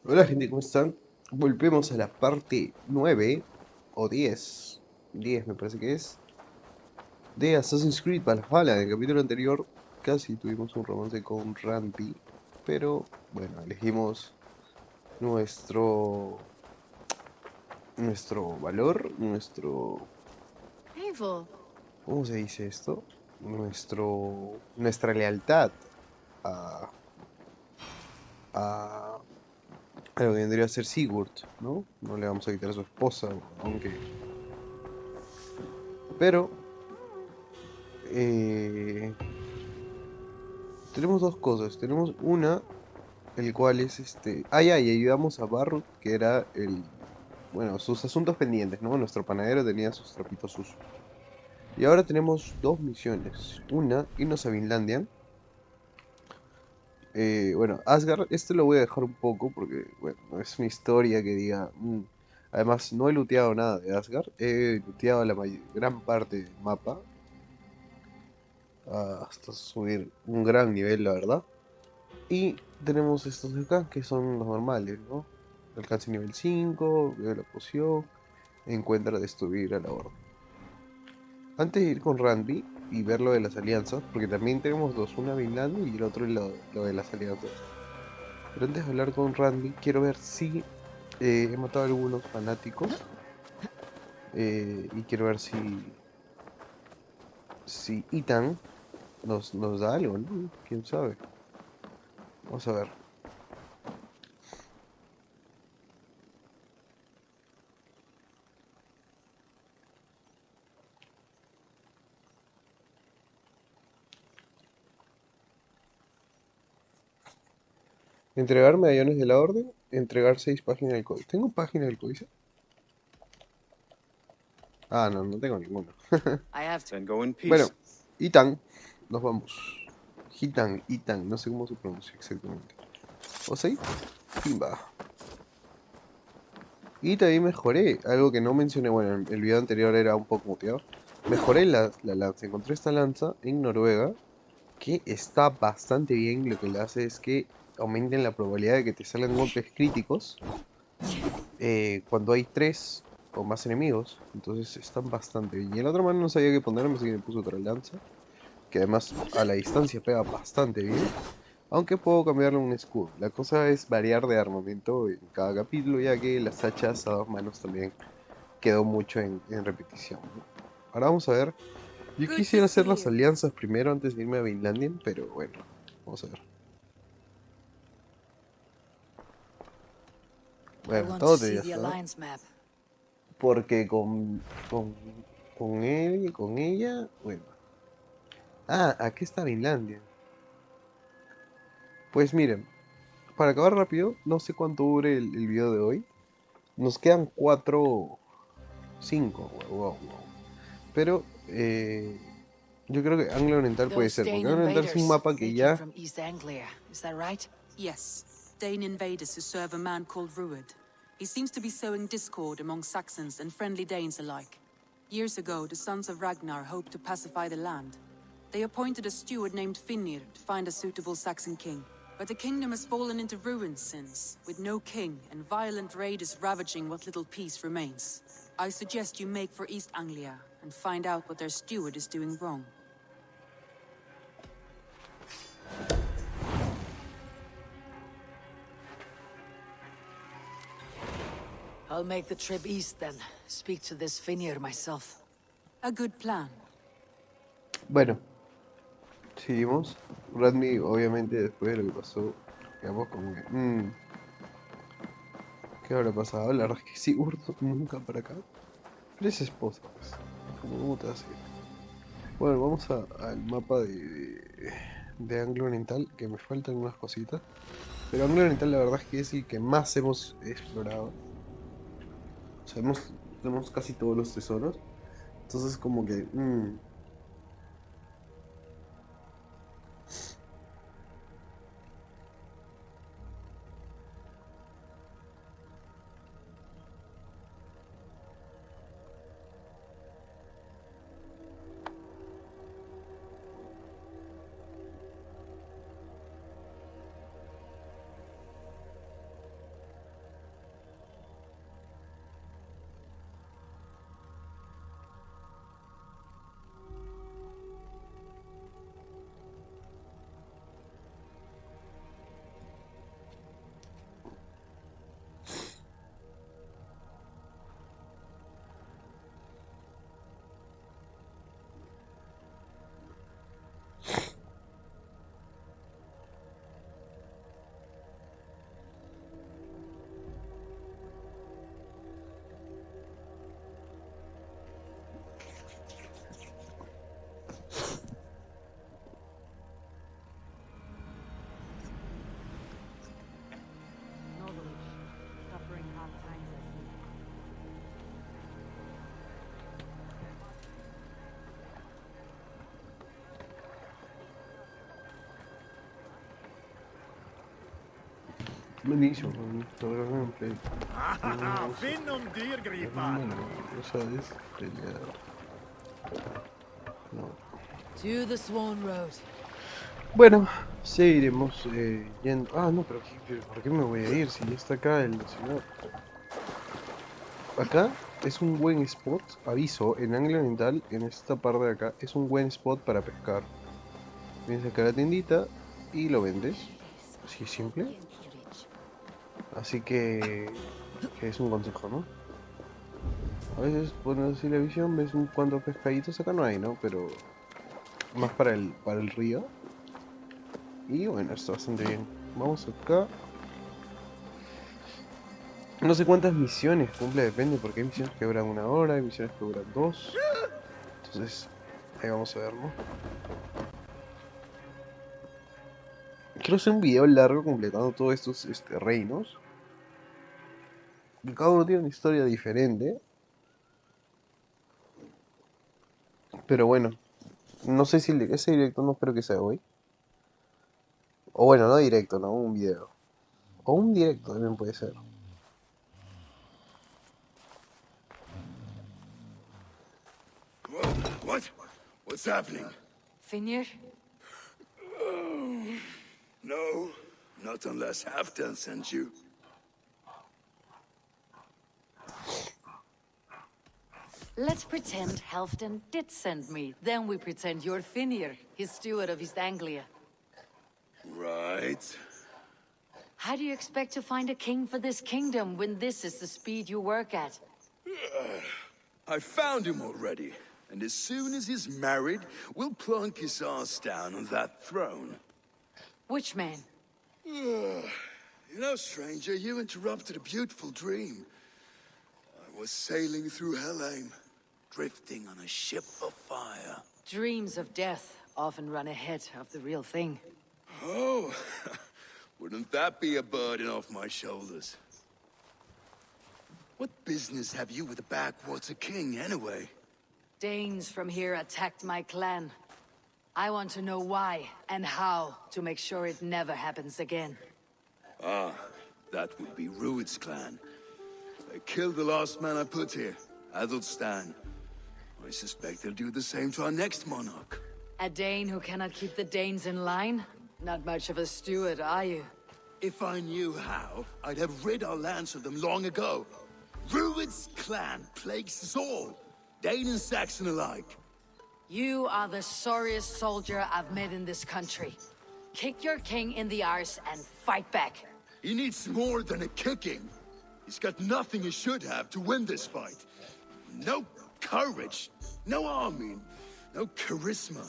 Hola gente, ¿cómo están? Volvemos a la parte 9 o 10 me parece que es, de Assassin's Creed Valhalla. En el capítulo anterior casi tuvimos un romance con Rampy, pero bueno, elegimos nuestro, nuestro valor, Painful. ¿cómo se dice esto? Nuestra lealtad a, a, a lo que vendría a ser Sigurd, ¿no? No le vamos a quitar a su esposa, aunque... Pero... eh, tenemos dos cosas. Tenemos una, el cual es este. Y ayudamos a Barrett, que era el. Bueno, sus asuntos pendientes, ¿no? Nuestro panadero tenía sus trapitos sucios. Y ahora tenemos dos misiones. Una, irnos a Vinlandia. Bueno, Asgard, este lo voy a dejar un poco porque, bueno, no es una historia que diga. Además, no he looteado nada de Asgard. He looteado gran parte del mapa. Hasta subir un gran nivel, la verdad. Y tenemos estos de acá, que son los normales, ¿no? Alcance nivel 5, veo la poción, encuentra destruir a la horda. Antes de ir con Randy y ver lo de las alianzas, porque también tenemos dos, una Vinland y el otro lo de las alianzas. Pero antes de hablar con Randy, quiero ver si he matado a algunos fanáticos y quiero ver si Ethan nos da algo, ¿no? ¿Quién sabe? Vamos a ver. Entregar medallones de la orden, entregar 6 páginas del códice. ¿Tengo páginas del códice? Ah, no, no tengo ninguno. I have to. Then go in Bueno, peace. Itan, nos vamos. Itan, no sé cómo se pronuncia exactamente. ¿O sí? Pimba. Y también mejoré, algo que no mencioné, bueno, en el video anterior era un poco muteado. Mejoré la lanza, encontré esta lanza en Noruega, que está bastante bien. Lo que le hace es que aumenten la probabilidad de que te salgan golpes críticos cuando hay 3 o más enemigos. Entonces están bastante bien. Y el otro man no sabía qué ponerme, así que me puso otra lanza, que además a la distancia pega bastante bien, aunque puedo cambiarle un escudo. La cosa es variar de armamento en cada capítulo, ya que las hachas a dos manos también quedó mucho en repetición, ¿no? Ahora vamos a ver, yo Good to quisiera hacer see las you. alianzas primero antes de irme a Vinlandia, pero bueno, vamos a ver. I Bueno, want to todo te see ya the está, alliance map. porque con él y con ella, bueno. Aquí está Vinlandia. Pues miren, para acabar rápido, no sé cuánto dure el video de hoy. Nos quedan 4, 5, wow. Pero yo creo que Anglo Oriental puede Those ser, porque Dane Anglo Oriental es un invaders, mapa they que came ya... from East Anglia. Is that right? Yes, Dane invaders who serve a man called Ruud. He seems to be sowing discord among Saxons and friendly Danes alike. Years ago, the sons of Ragnar hoped to pacify the land. They appointed a steward named Finnir to find a suitable Saxon king. But the kingdom has fallen into ruins since, with no king and violent raiders ravaging what little peace remains. I suggest you make for East Anglia and find out what their steward is doing wrong. I'll make the trip east then. Speak to this Finir myself. A good plan. Bueno, seguimos. Radmi, obviamente, después de lo que pasó, quedamos como que... ¿qué habrá pasado? La verdad es que sí, Urdo nunca para acá. Pero es esposa, pues. ¿Cómo te hace? Bueno, vamos al mapa de Anglo Oriental, que me faltan unas cositas. Pero Anglo Oriental la verdad es que es el que más hemos explorado. O sea, tenemos casi todos los tesoros. Entonces como que... Buenísimo, todo gameplay. No, Finn om dyrgripan! bueno, no sabes pelear. No. To the Swan Road. Bueno, seguiremos yendo. Ah, no, pero ¿por qué me voy a ir si ya está acá el señor? Acá es un buen spot, aviso, en Anglo Oriental, en esta parte de acá, es un buen spot para pescar. Vienes acá a la tiendita y lo vendes. Así es simple. Así que es un consejo, ¿no? A veces pones así la visión, ves un cuantos pescaditos, acá no hay, ¿no? Pero más para el río. Y bueno, está bastante bien. Vamos acá. No sé cuántas misiones cumple, depende, porque hay misiones que duran 1 hora, hay misiones que duran 2. Entonces, ahí vamos a ver, ¿no? Quiero hacer un video largo completando todos estos reinos. Que cada uno tiene una historia diferente. Pero bueno, no sé si ese directo no espero que sea hoy. O bueno, no directo, no, un video. O un directo también puede ser. What? What's happening? Finir? No, not unless Halfdan sent you. Let's pretend Halfdan did send me. Then we pretend you're Finir, his steward of East Anglia. Right. How do you expect to find a king for this kingdom when this is the speed you work at? I found him already. And as soon as he's married, we'll plunk his ass down on that throne. Which man? You know, stranger, you interrupted a beautiful dream. I was sailing through Helheim, drifting on a ship of fire. Dreams of death often run ahead of the real thing. Oh, wouldn't that be a burden off my shoulders? What business have you with the backwater king, anyway? Danes from here attacked my clan. I want to know why and how to make sure it never happens again. Ah, that would be Rued's clan. They killed the last man I put here, Adelstan. I suspect they'll do the same to our next monarch. A Dane who cannot keep the Danes in line? Not much of a steward, are you? If I knew how, I'd have rid our lands of them long ago. Rued's clan plagues us all, Dane and Saxon alike. You are the sorriest soldier I've met in this country. Kick your king in the arse and fight back. He needs more than a kicking. He's got nothing he should have to win this fight. No courage, no army, no charisma.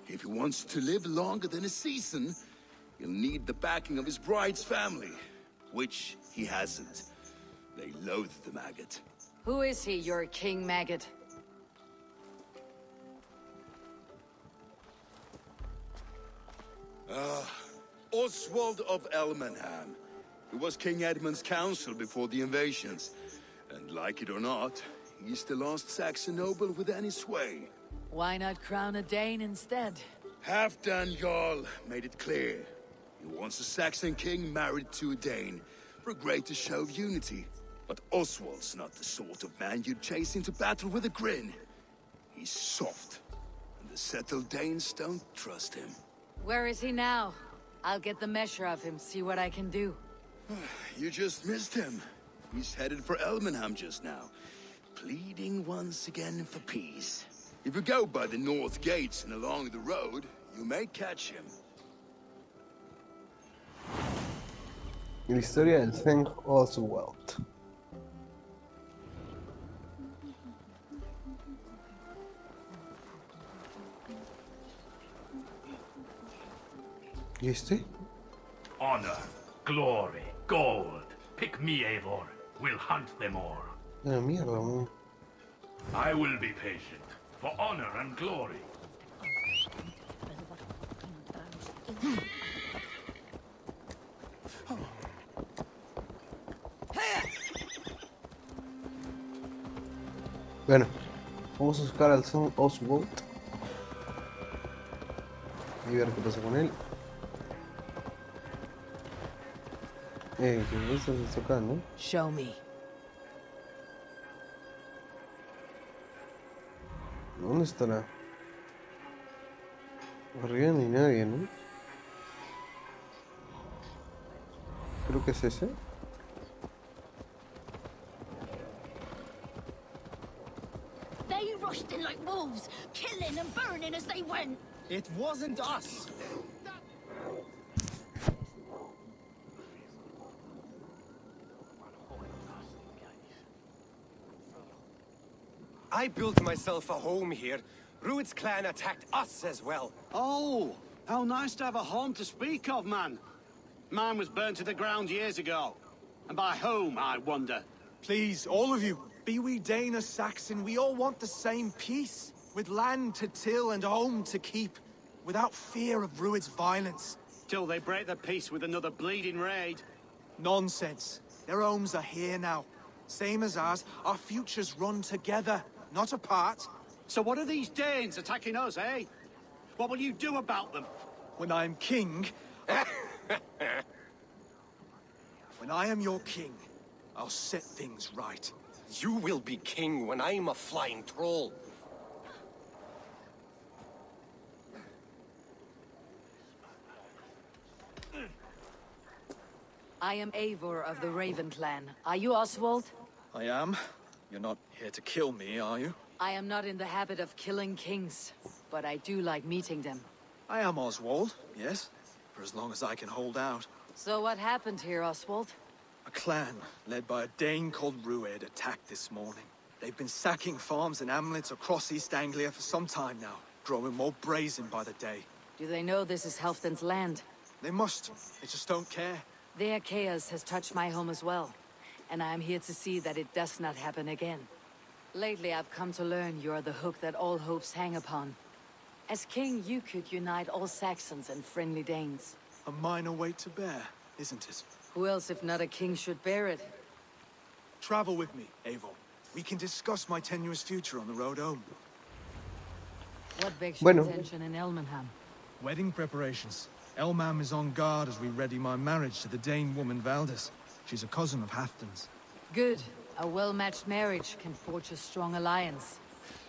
If he wants to live longer than a season, he'll need the backing of his bride's family, which he hasn't. They loathe the maggot. Who is he, your king maggot? Oswald of Elmenham. He was King Edmund's counsel before the invasions. And like it or not, he's the last Saxon noble with any sway. Why not crown a Dane instead? Halfdan Jarl made it clear. He wants a Saxon king married to a Dane, for a greater show of unity. But Oswald's not the sort of man you'd chase into battle with a grin. He's soft, and the settled Danes don't trust him. Where is he now? I'll get the measure of him, see what I can do. You just missed him. He's headed for Elmenham just now, pleading once again for peace. If you go by the north gates and along the road, you may catch him. La historia del Thing Oswald. ¿Y este? Honor, glory, gold. Pick me, Eivor. We'll hunt them all. Ah, mierda, man. I will be patient. For honor and glory. Bueno, vamos a buscar al Son Oswald y ver qué pasa con él. ¿qué estás esto acá, no? Show me. ¿Dónde estará? Arriba ni nadie, ¿no? Creo que es ese. They rushed in like wolves, killing and burning as they went. It wasn't us. I built myself a home here. Rued's clan attacked us as well. Oh, how nice to have a home to speak of, man. Mine was burned to the ground years ago. And by whom, I wonder? Please, all of you, be we Dane or Saxon, we all want the same peace. With land to till and home to keep. Without fear of Rued's violence. Till they break the peace with another bleeding raid. Nonsense. Their homes are here now. Same as ours, our futures run together, not apart. So what are these Danes attacking us, eh? What will you do about them? When I am king... When I am your king, I'll set things right. You will be king when I'm a flying troll. I am Eivor of the Raven clan. Are you Oswald? I am. You're not here to kill me, are you? I am not in the habit of killing kings, but I do like meeting them. I am Oswald, yes. For as long as I can hold out. So what happened here, Oswald? A clan, led by a Dane called Rued, attacked this morning. They've been sacking farms and hamlets across East Anglia for some time now, growing more brazen by the day. Do they know this is Halfdan's land? They must. They just don't care. Their chaos has touched my home as well, and I am here to see that it does not happen again. Lately, I've come to learn you are the hook that all hopes hang upon. As king, you could unite all Saxons and friendly Danes. A minor weight to bear, isn't it? Who else, if not a king, should bear it? Travel with me, Eivor. We can discuss my tenuous future on the road home. What begs your Bueno. attention in Elmenham? Wedding preparations. Elmam is on guard as we ready my marriage to the Dane woman Valdis. She's a cousin of Halfdan's. Good. A well-matched marriage can forge a strong alliance.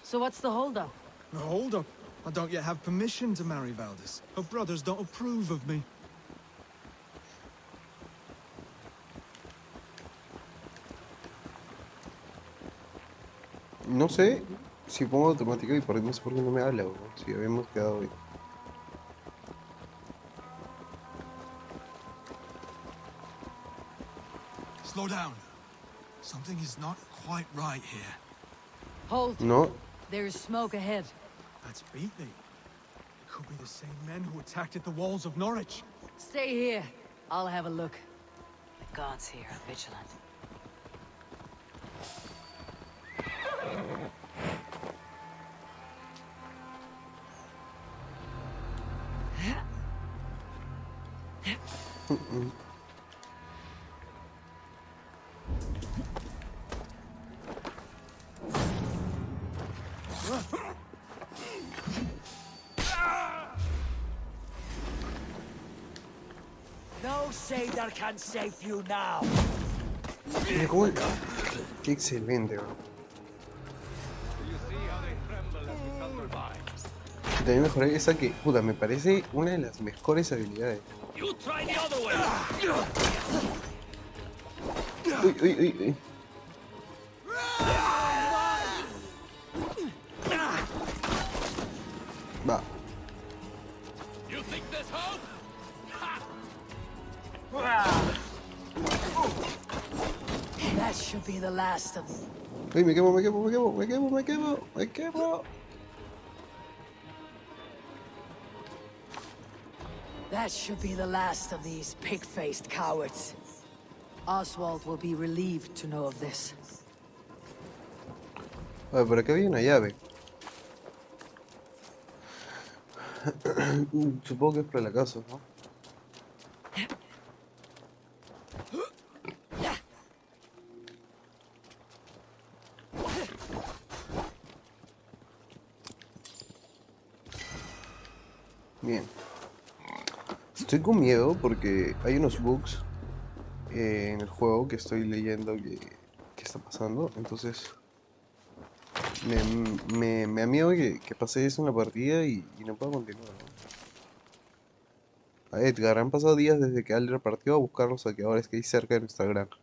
So what's the holdup? No, hold up. I don't yet have permission to marry Valdis. Her brothers don't approve of me. No sé si pongo automático y por no sé por qué no me habla, bro. Si habíamos quedado bien. Slow down. Something is not quite right here. Hold. No. There is smoke ahead. That's Beatley. It could be the same men who attacked at the walls of Norwich. Stay here. I'll have a look. The gods here are vigilant. No sailor can save you now. Mira cómo... Qué excelente, bro. Y también mejoré esa que, puta, me parece una de las mejores habilidades. Uy, uy, uy, uy. Va. That should be the last of them. Uy, me quemo, me quemo, me quemo, me quemo, me quemo, me quemo. That should be the last of these pig-faced cowards. Oswald will be relieved to know of this. A ver, por acá había una llave. Supongo que es para la casa, ¿no? Bien. Estoy con miedo porque hay unos bugs en el juego que estoy leyendo que está pasando. Entonces me da miedo que pase eso en la partida y no pueda continuar, ¿no? A Edgar, han pasado días desde que Alder partió a buscar los saqueadores que hay cerca de nuestra granja.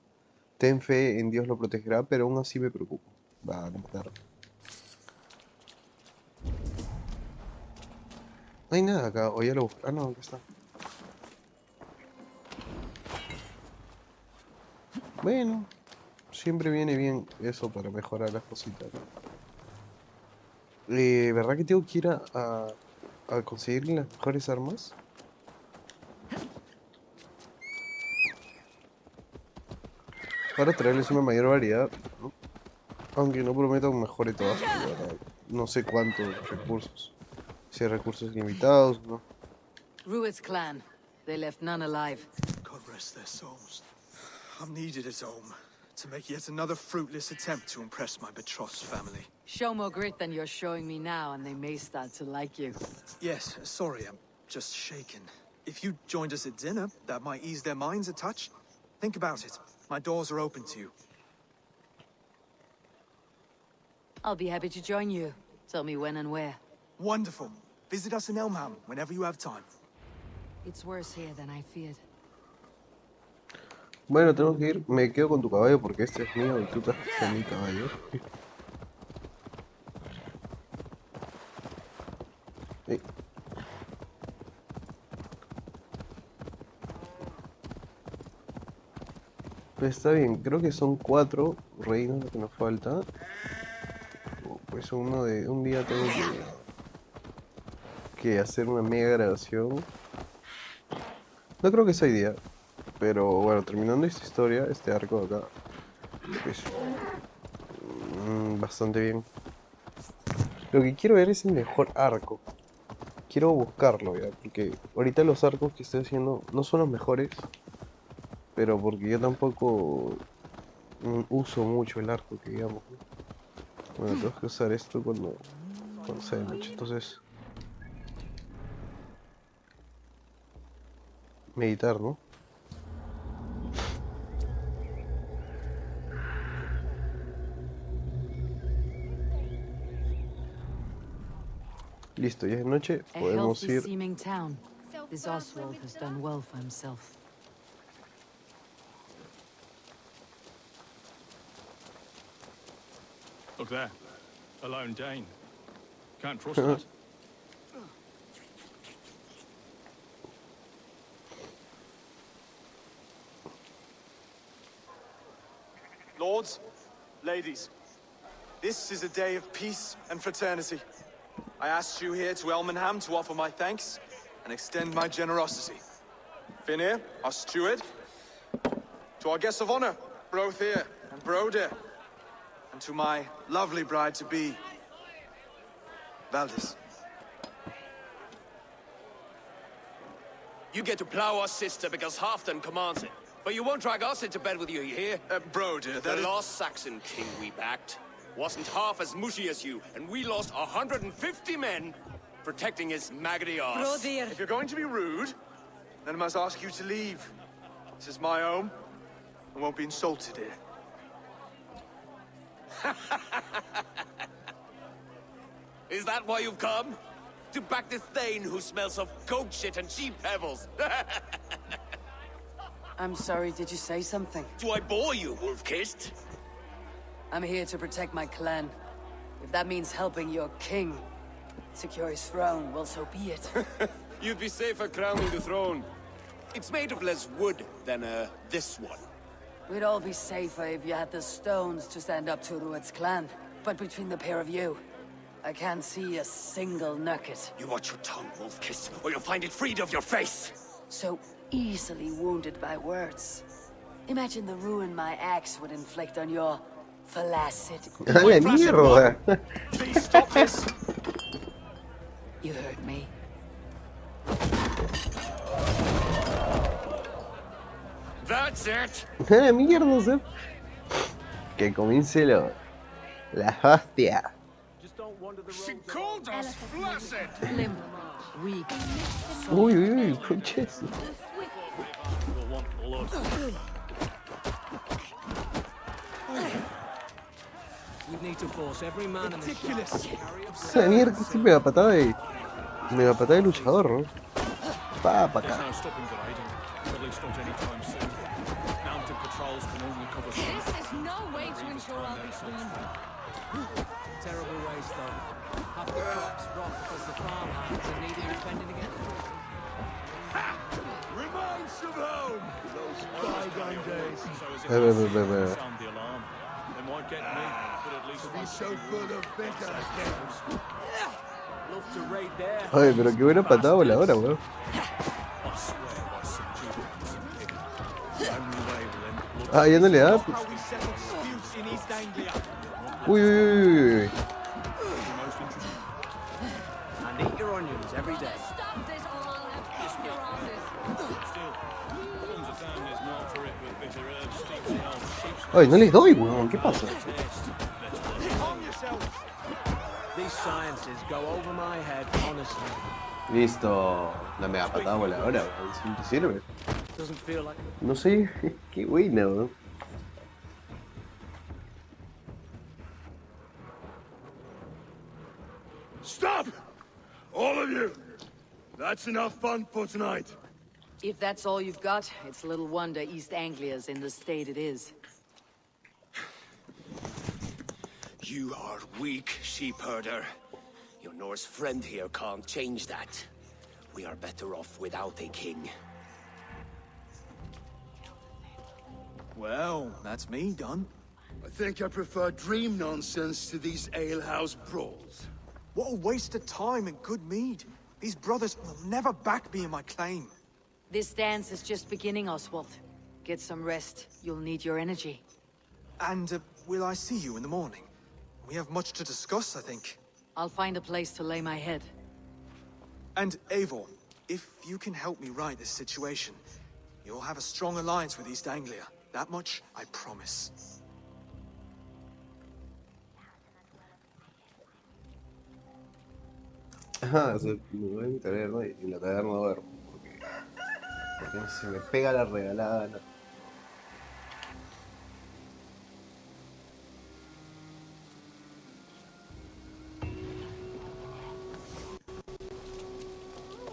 Ten fe en Dios lo protegerá, pero aún así me preocupo. Va a matar. No hay nada acá, o ya lo busqué. Ah, no, acá está. Bueno, siempre viene bien eso para mejorar las cositas, ¿no? ¿Verdad que tengo que ir a conseguir las mejores armas? Para traerles una mayor variedad, ¿no? Aunque no prometo que mejore todas, porque la verdad, no sé cuántos recursos. Si hay recursos limitados, ¿no? Rued's clan. They left none alive. God rest their souls. I'm needed at home to make yet another fruitless attempt to impress my betrothed's family. Show more grit than you're showing me now, and they may start to like you. Yes, sorry, I'm just shaken. If you joined us at dinner, that might ease their minds a touch. Think about it. My doors are open to you. I'll be happy to join you. Tell me when and where. Wonderful. Visit us in Elmham whenever you have time. It's worse here than I feared. Bueno, tengo que ir. Me quedo con tu caballo porque este es mío y tú te con mi caballo. Ey. Pues está bien, creo que son 4 reinos lo que nos falta. Pues un día tengo que hacer una mega grabación. No creo que sea hoy día, pero bueno, terminando esta historia, este arco de acá, pues bastante bien. Lo que quiero ver es el mejor arco. Quiero buscarlo ya, porque ahorita los arcos que estoy haciendo no son los mejores, pero porque yo tampoco uso mucho el arco, que digamos, ¿no? Bueno, tengo que usar esto cuando sea de noche, entonces meditar, ¿no? Listo, ya es noche, A podemos healthy ir. seeming town. This Oswald has done well for himself. Look there. A lone Dane. Can't trust that. Lords, ladies, this is a day of peace and fraternity. I asked you here to Elmenham to offer my thanks and extend my generosity. Finir, our steward, to our guests of honor, Brothir and Broder, and to my lovely bride-to-be, Valdis. You get to plow our sister because Halfdan commands it. But you won't drag us into bed with you, you hear? Broder, The last Saxon king we backed wasn't half as mushy as you, and we lost 150 men protecting his maggoty arse. If you're going to be rude, then I must ask you to leave. This is my home. I won't be insulted here. Is that why you've come? To back this Thane who smells of goat shit and cheap pebbles? I'm sorry, did you say something? Do I bore you, wolf-kissed? I'm here to protect my clan. If that means helping your king secure his throne, well, so be it. You'd be safer crowning the throne. It's made of less wood than, this one. We'd all be safer if you had the stones to stand up to Rued's clan. But between the pair of you, I can't see a single nugget. You watch your tongue, wolf-kissed, or you'll find it freed of your face! So easily wounded by words. Imagine the ruin my axe would inflict on your flaccid... ¡A la mierda! Please stop this. You heard me. That's it! ¡A la mierda, Sep! Que comience la hostia. She called us flaccid! Limp, weak, Uy, uy, uy, conches. We'll want blood. I'd need to force every man in the Ridiculous. Esa mierda, sí, mega patada de. Mega patada de luchador, ¿no? Pa' There's acá. no stopping grading. At least not anytime soon. Mounted patrols can only cover some. This is no way to ensure I'll be clean. terrible waste, though. Half the crops rot because the farmhands are needed defending again. Reminds of home! Those bygone days. So as if Wait, wait, wait, wait, wait. sound the alarm. They might get me, but at least Be so full of vigor again. Love to raid there. Ay, pero qué buena patada voladora, weón. I swear by St. Judas and Pip. The only way will end blood. Ah, ya no le da. How we settle disputes in East Anglia. Uy, uy, uy, uy. Most interesting. And eat your onions every day. Stop this or I'll have kicked your asses. Still, comes a time there's more for it with bitter herbs steeped in old sheep's Ay, no les doy, weón. ¿Qué pasa? taste. Calm yourself. These sciences go over my head, honestly. Listo. La mega patada voladora, weón. Sí te sirve. Doesn't feel like... No sé. Qué buena, weón. Stop! All of you! That's enough fun for tonight. If that's all you've got, it's little wonder East Anglia's in the state it is. You are weak, sheep herder. Your Norse friend here can't change that. We are better off without a king. Well, that's me done. I think I prefer dream nonsense to these alehouse brawls. What a waste of time and good mead. These brothers will never back me in my claim. This dance is just beginning, Oswald. Get some rest. You'll need your energy. And will I see you in the morning? We have much to discuss, I think. I'll find a place to lay my head. And Eivor, if you can help me right this situation, you'll have a strong alliance with East Anglia. That much, I promise. Ajá, me voy a mi taberna y en la taberna duermo. Porque se me pega la regalada gana.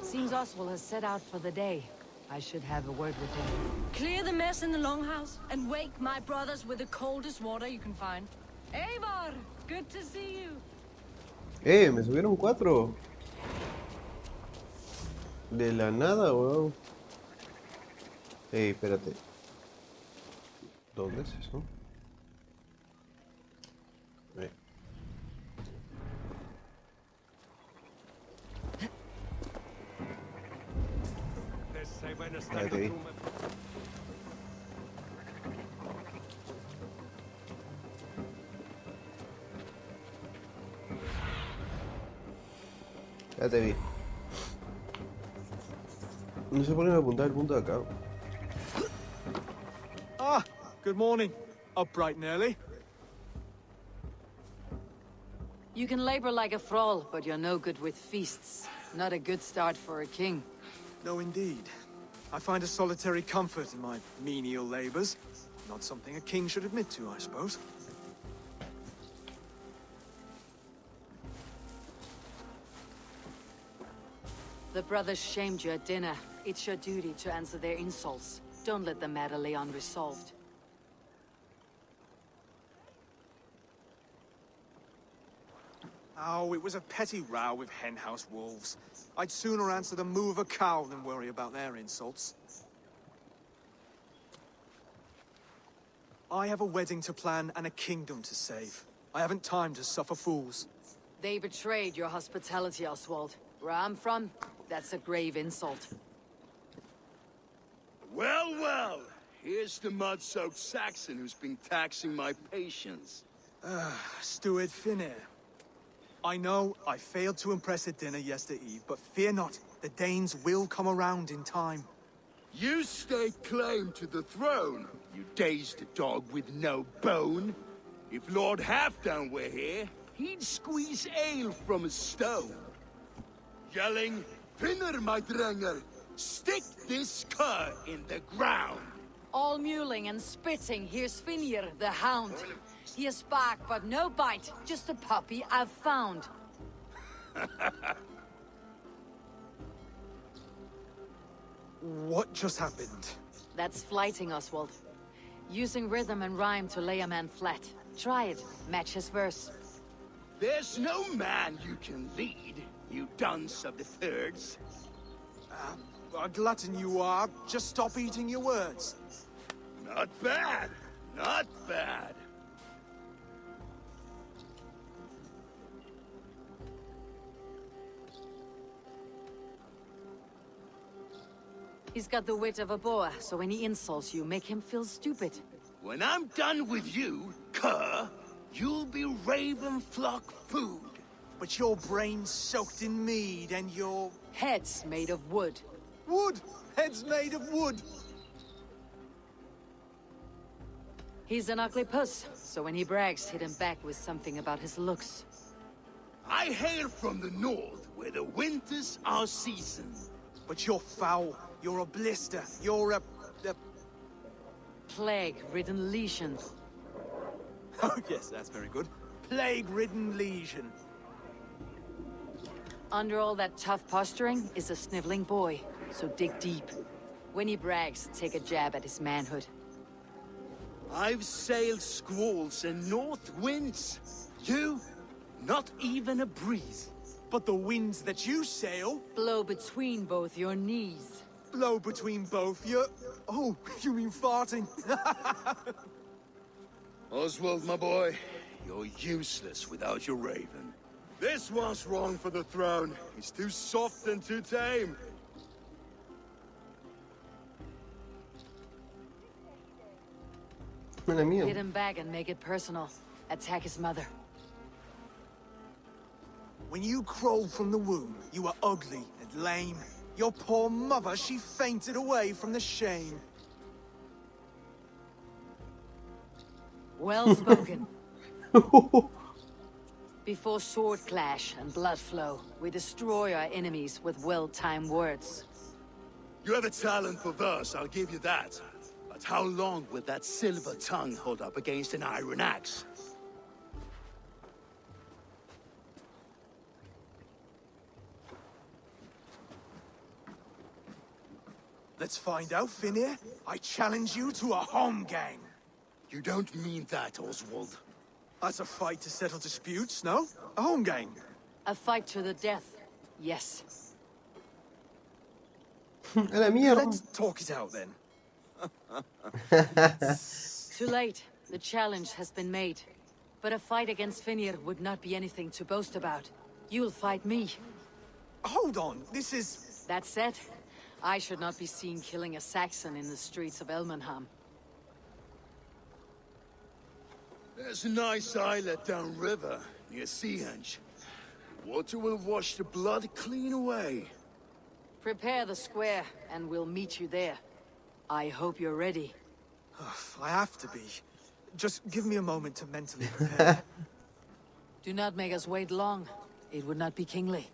Seems Oswald has set out for the day. I should have a word with him. Clear the mess in the longhouse and wake my brothers with the coldest water you can find. Eivor, good to see you. Me subieron 4. De la nada, weón. Espérate. ¿Dónde es eso? Ya te vi. Ya te vi. No sé por qué me apuntaba el punto de acá. Ah, good morning. Up bright and early. You can labor like a thrall, but you're no good with feasts. Not a good start for a king. No, indeed. I find a solitary comfort in my menial labors. Not something a king should admit to, I suppose. The brothers shamed you at dinner. It's your duty to answer their insults. Don't let the matter lay unresolved. Oh, it was a petty row with henhouse wolves. I'd sooner answer the moo of a cow than worry about their insults. I have a wedding to plan and a kingdom to save. I haven't time to suffer fools. They betrayed your hospitality, Oswald. Where I'm from, that's a grave insult. Well, well. Here's the mud-soaked Saxon who's been taxing my patience. Steward Finnair. I know I failed to impress at dinner yesterday eve, but fear not, the Danes will come around in time. You stake claim to the throne, you dazed dog with no bone. If Lord Halfdown were here, he'd squeeze ale from a stone. Yelling, Finner, my drenger, stick this cur in the ground. All mewling and spitting, here's Finir, the hound. He has bark, but no bite. Just a puppy I've found. What just happened? That's flighting, Oswald. Using rhythm and rhyme to lay a man flat. Try it. Match his verse. There's no man you can lead, you dunce of the thirds. A glutton you are. Just stop eating your words. Not bad. Not bad. He's got the wit of a boa, so when he insults you, make him feel stupid. When I'm done with you, cur, you'll be raven flock food. But your brain's soaked in mead and your... Head's made of wood. Wood! Head's made of wood! He's an ugly puss, so when he brags, hit him back with something about his looks. I hail from the north, where the winters are season. But you're foul. You're a blister. You're a... Plague-ridden lesion. Oh, yes, that's very good. Plague-ridden lesion. Under all that tough posturing is a sniveling boy, so dig deep. When he brags, take a jab at his manhood. I've sailed squalls and north winds. You, not even a breeze. But the winds that you sail... Blow between both your knees. Blow between both your... Oh, you mean farting? Oswald, my boy, you're useless without your raven. This one's wrong for the throne. He's too soft and too tame. Hit him back and make it personal. Attack his mother. When you crawled from the womb, you were ugly and lame. Your poor mother, she fainted away from the shame. Well spoken. Before sword clash and blood flow, we destroy our enemies with well-timed words. You have a talent for verse, I'll give you that. But how long will that silver tongue hold up against an iron axe? Let's find out, Finir. I challenge you to a home gang. You don't mean that, Oswald. That's a fight to settle disputes, no? A home gang. A fight to the death, yes. A la mierda. Let's talk it out then. Too late. The challenge has been made. But a fight against Finir would not be anything to boast about. You'll fight me. Hold on, this is... That said, I should not be seen killing a Saxon in the streets of Elmenham. There's a nice islet downriver, near Seahenge. Water will wash the blood clean away. Prepare the square, and we'll meet you there. I hope you're ready. I have to be. Just give me a moment to mentally prepare. Do not make us wait long. It would not be kingly.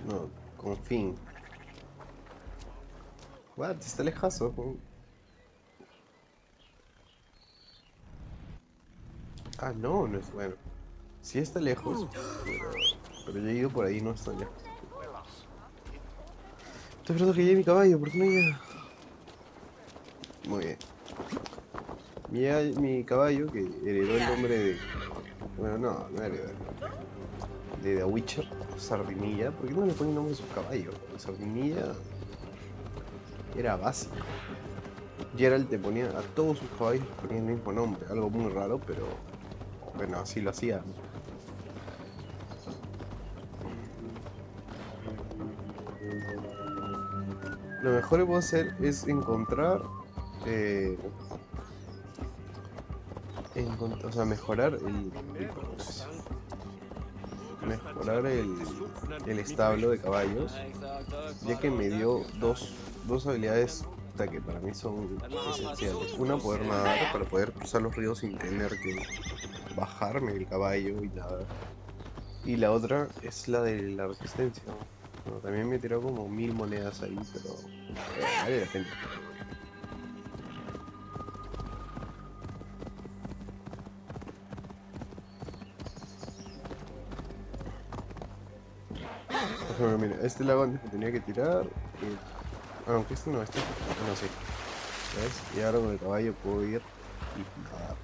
No, con fin. What? Está lejazo. Ah, no, no es bueno. Sí está lejos, pero yo he ido por ahí, no está lejos. Estoy esperando que llegue mi caballo, ¿por qué no llega? Muy bien. Llega mi caballo, que heredó el nombre de... Bueno, no heredó. De The Witcher, Sardinilla. ¿Por qué no le ponen nombre a sus caballos? Sardinilla era básico. Geralt te ponía a todos sus caballos, ponía el mismo nombre. Algo muy raro, pero bueno, así lo hacía. Lo mejor que puedo hacer es encontrar, o sea, mejorar el establo de caballos, ya que me dio dos habilidades que para mí son esenciales. Una, poder nadar para poder cruzar los ríos sin tener que bajarme del caballo y nadar. Y la otra es la de la resistencia. Bueno, también me tiró como 1000 monedas ahí, pero vale la pena. Por ejemplo, mira, este lago antes me tenía que tirar. Aunque este no, este no sé. ¿Ves? Y ahora con el caballo puedo ir y nadar.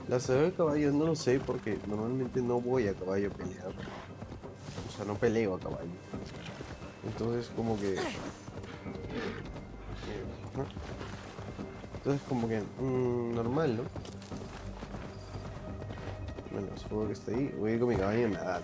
La saga del caballo no lo sé porque normalmente no voy a caballo a pelear. O sea, no peleo a caballo. Entonces como que... ¿no? Entonces como que... normal, ¿no? Bueno, supongo que está ahí. Voy a ir con mi caballo y nadar.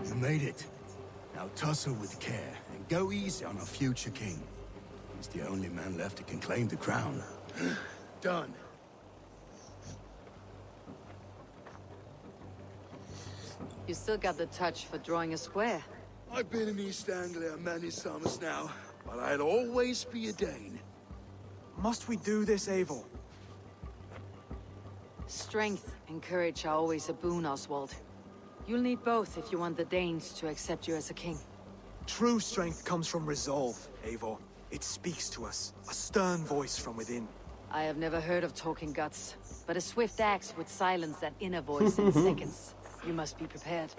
You made it. Now tussle with care and go easy on our future king. He's the only man left that can claim the crown. Done. You still got the touch for drawing a square. I've been in East Anglia many summers now, but I'll always be a Dane. Must we do this, Eivor? Strength and courage are always a boon, Oswald. You'll need both if you want the Danes to accept you as a king. True strength comes from resolve, Eivor. It speaks to us, a stern voice from within. I have never heard of talking guts, but a swift axe would silence that inner voice in seconds. You must be prepared.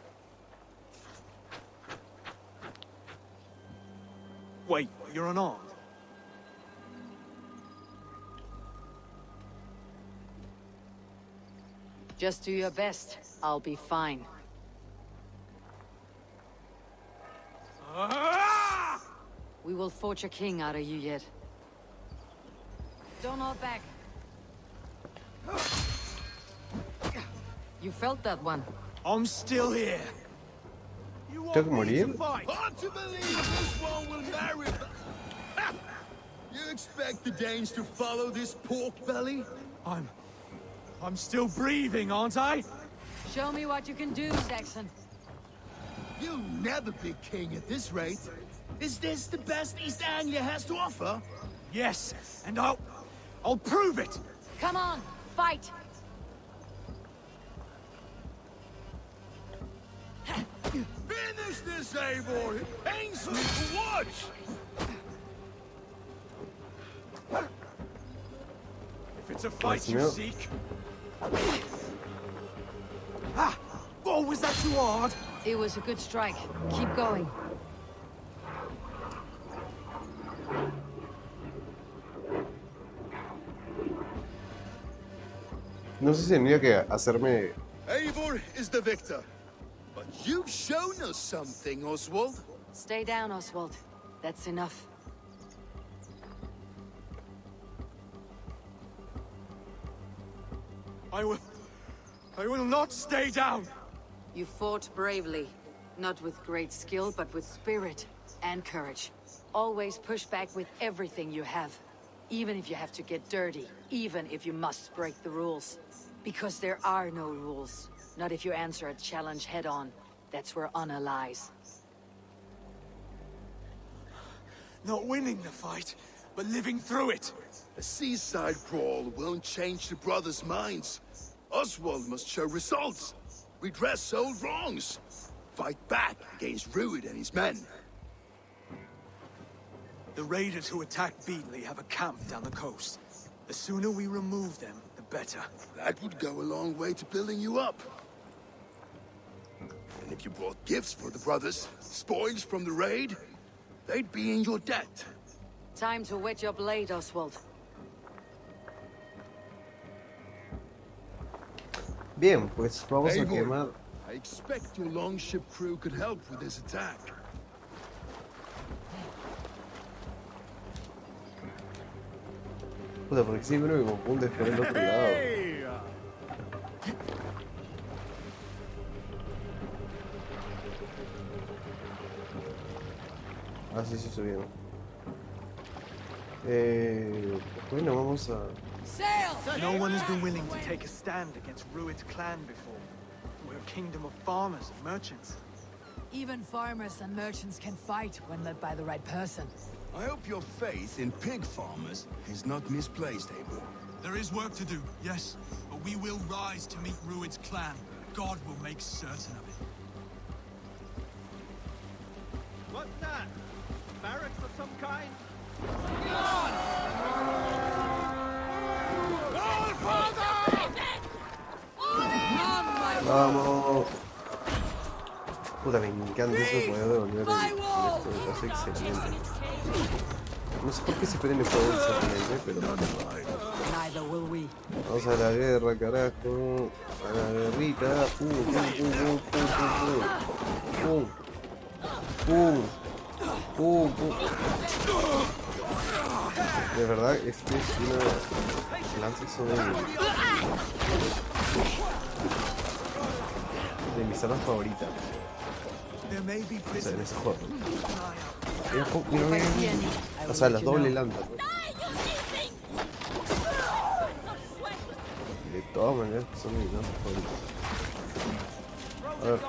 Wait, you're unarmed? Just do your best. I'll be fine. We will forge a king out of you yet. Don't hold back. You felt that one. I'm still here. You Tengo que want me to morir. fight? Hard to believe this one will marry. You expect the Danes to follow this pork belly? I'm still breathing, aren't I? Show me what you can do, Saxon. You'll never be king at this rate. Is this the best East Anglia has to offer? Yes, and I'll prove it. Come on, fight! Finish this, Eivor! It pains me to watch! If it's a fight you Yes, seek. Ah! Oh, was that too hard? It was a good strike. Keep going. No sé si tendría que hacerme... Eivor is the victor. But you've shown us something, Oswald. Stay down, Oswald. That's enough. I will not stay down. You fought bravely. Not with great skill, but with spirit and courage. Always push back with everything you have. Even if you have to get dirty. Even if you must break the rules. Because there are no rules. Not if you answer a challenge head-on. That's where honor lies. Not winning the fight, but living through it. A seaside brawl won't change the brothers' minds. Oswald must show results. Redress old wrongs. Fight back against Rued and his men. The raiders who attacked Beatley have a camp down the coast. The sooner we remove them, the better. That would go a long way to building you up. And if you brought gifts for the brothers, spoils from the raid, they'd be in your debt. Time to wet your blade, Oswald. Bien, pues vamos a Eivor, quemar... I expect your longship crew could help with this attack. Puta, porque siempre me confundes por el otro lado. Ah, sí, sí, subieron. Bueno, vamos a... No one has been willing to take a stand against Rued's clan before. kingdom of farmers and merchants. Even farmers and merchants can fight when led by the right person. I hope your faith in pig farmers is not misplaced, Abel. There is work to do, yes, but we will rise to meet Rued's clan. God will make certain of it. What's that? Barracks of some kind? Vamos. Puta, me encanta eso, poder devolver esto, me parece excelente. No sé por qué se prende fuego exactamente, pero... Neither will we. Vamos a la guerra, carajo. A la guerrita. Pum, pum, pum, pum, pum, pum, pum, pum. De verdad, este es una... Lanzas son de mis armas favoritas. O sea, en ese juego. Mira, o sea, las doble lanzas, ¿no? De todas maneras son mis armas favoritas. A ver.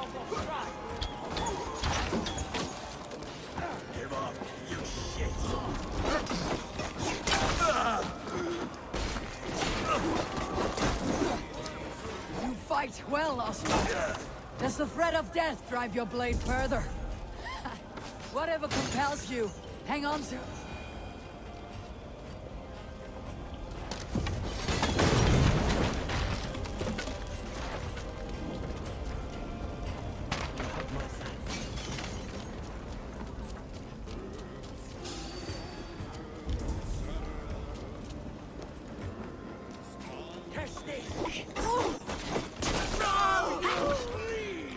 You fight well, Oswald. Does the threat of death drive your blade further? Whatever compels you, hang on to.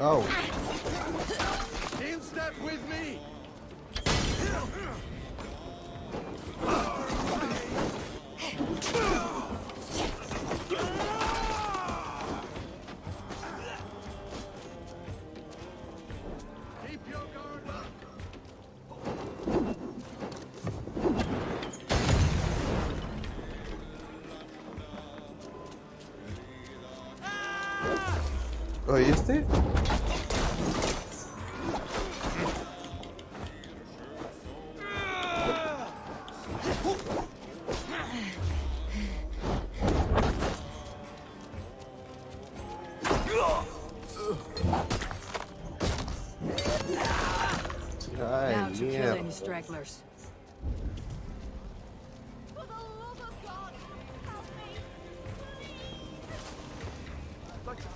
Oh. In step with me! Keep your guard up! Oye, este. Ay, Now to kill mierda. any stragglers.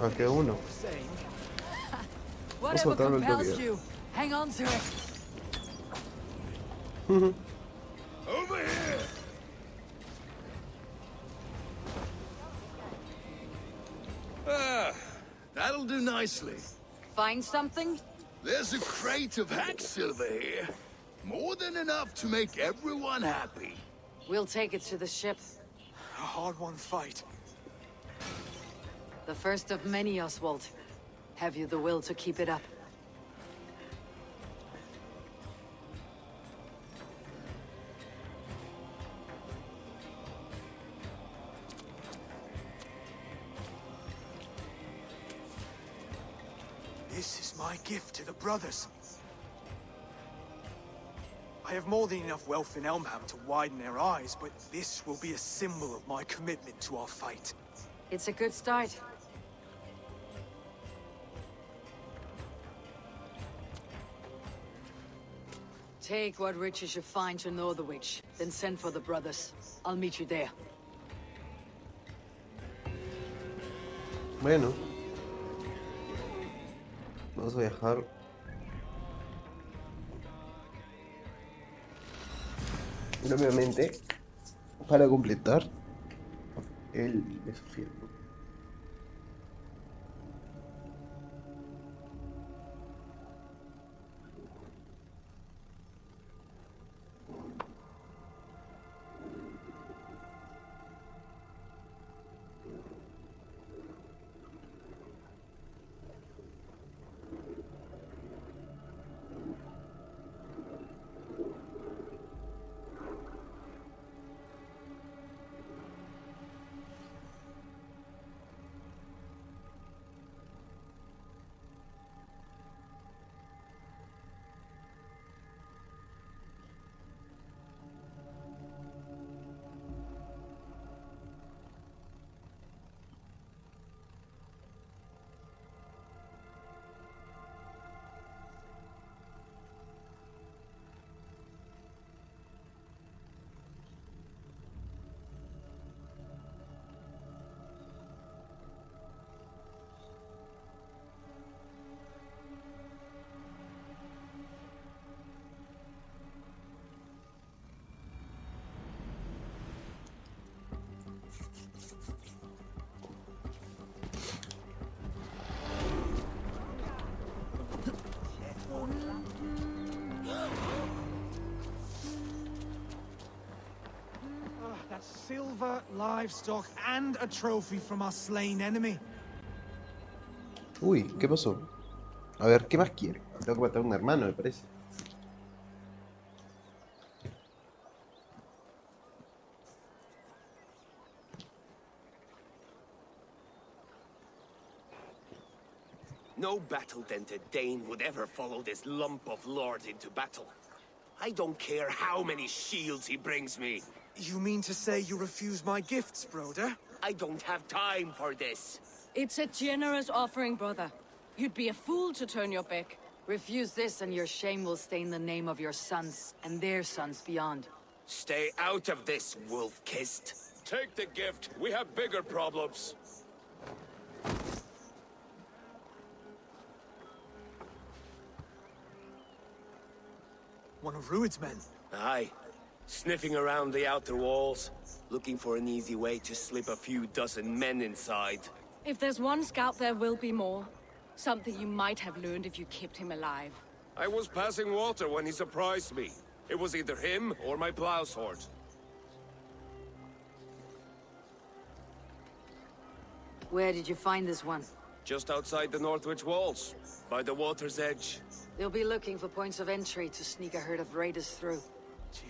Ah, queda uno. Whatever botarlo al compels toque. you, hang on to it. Over here! Ah, that'll do nicely. Find something? There's a crate of hack silver here. More than enough to make everyone happy. We'll take it to the ship. A hard-won fight. The first of many, Oswald. Have you the will to keep it up? This is my gift to the brothers. I have more than enough wealth in Elmham to widen their eyes, but this will be a symbol of my commitment to our fight. It's a good start. Take what riches you find to Northwich, then send for the brothers. I'll meet you there. Bueno. Vamos a viajar. Brevemente. Para completar el desafío. silver, livestock, and a trophy from our slain enemy. Uy, ¿qué pasó? A ver, ¿qué más quiere? Tengo que matar a un hermano, me parece. No battle-dented Dane would ever follow this lump of lord into battle. I don't care how many shields he brings me. You mean to say you refuse my gifts, brother? I don't have time for this. It's a generous offering, brother. You'd be a fool to turn your back. Refuse this and your shame will stain the name of your sons and their sons beyond. Stay out of this, wolf-kissed. Take the gift. We have bigger problems. One of Rued's men. Aye. Sniffing around the outer walls, looking for an easy way to slip a few dozen men inside. If there's one scout, there will be more. Something you might have learned if you kept him alive. I was passing water when he surprised me. It was either him or my plow sword. Where did you find this one? Just outside the Northwich walls, by the water's edge. They'll be looking for points of entry to sneak a herd of raiders through.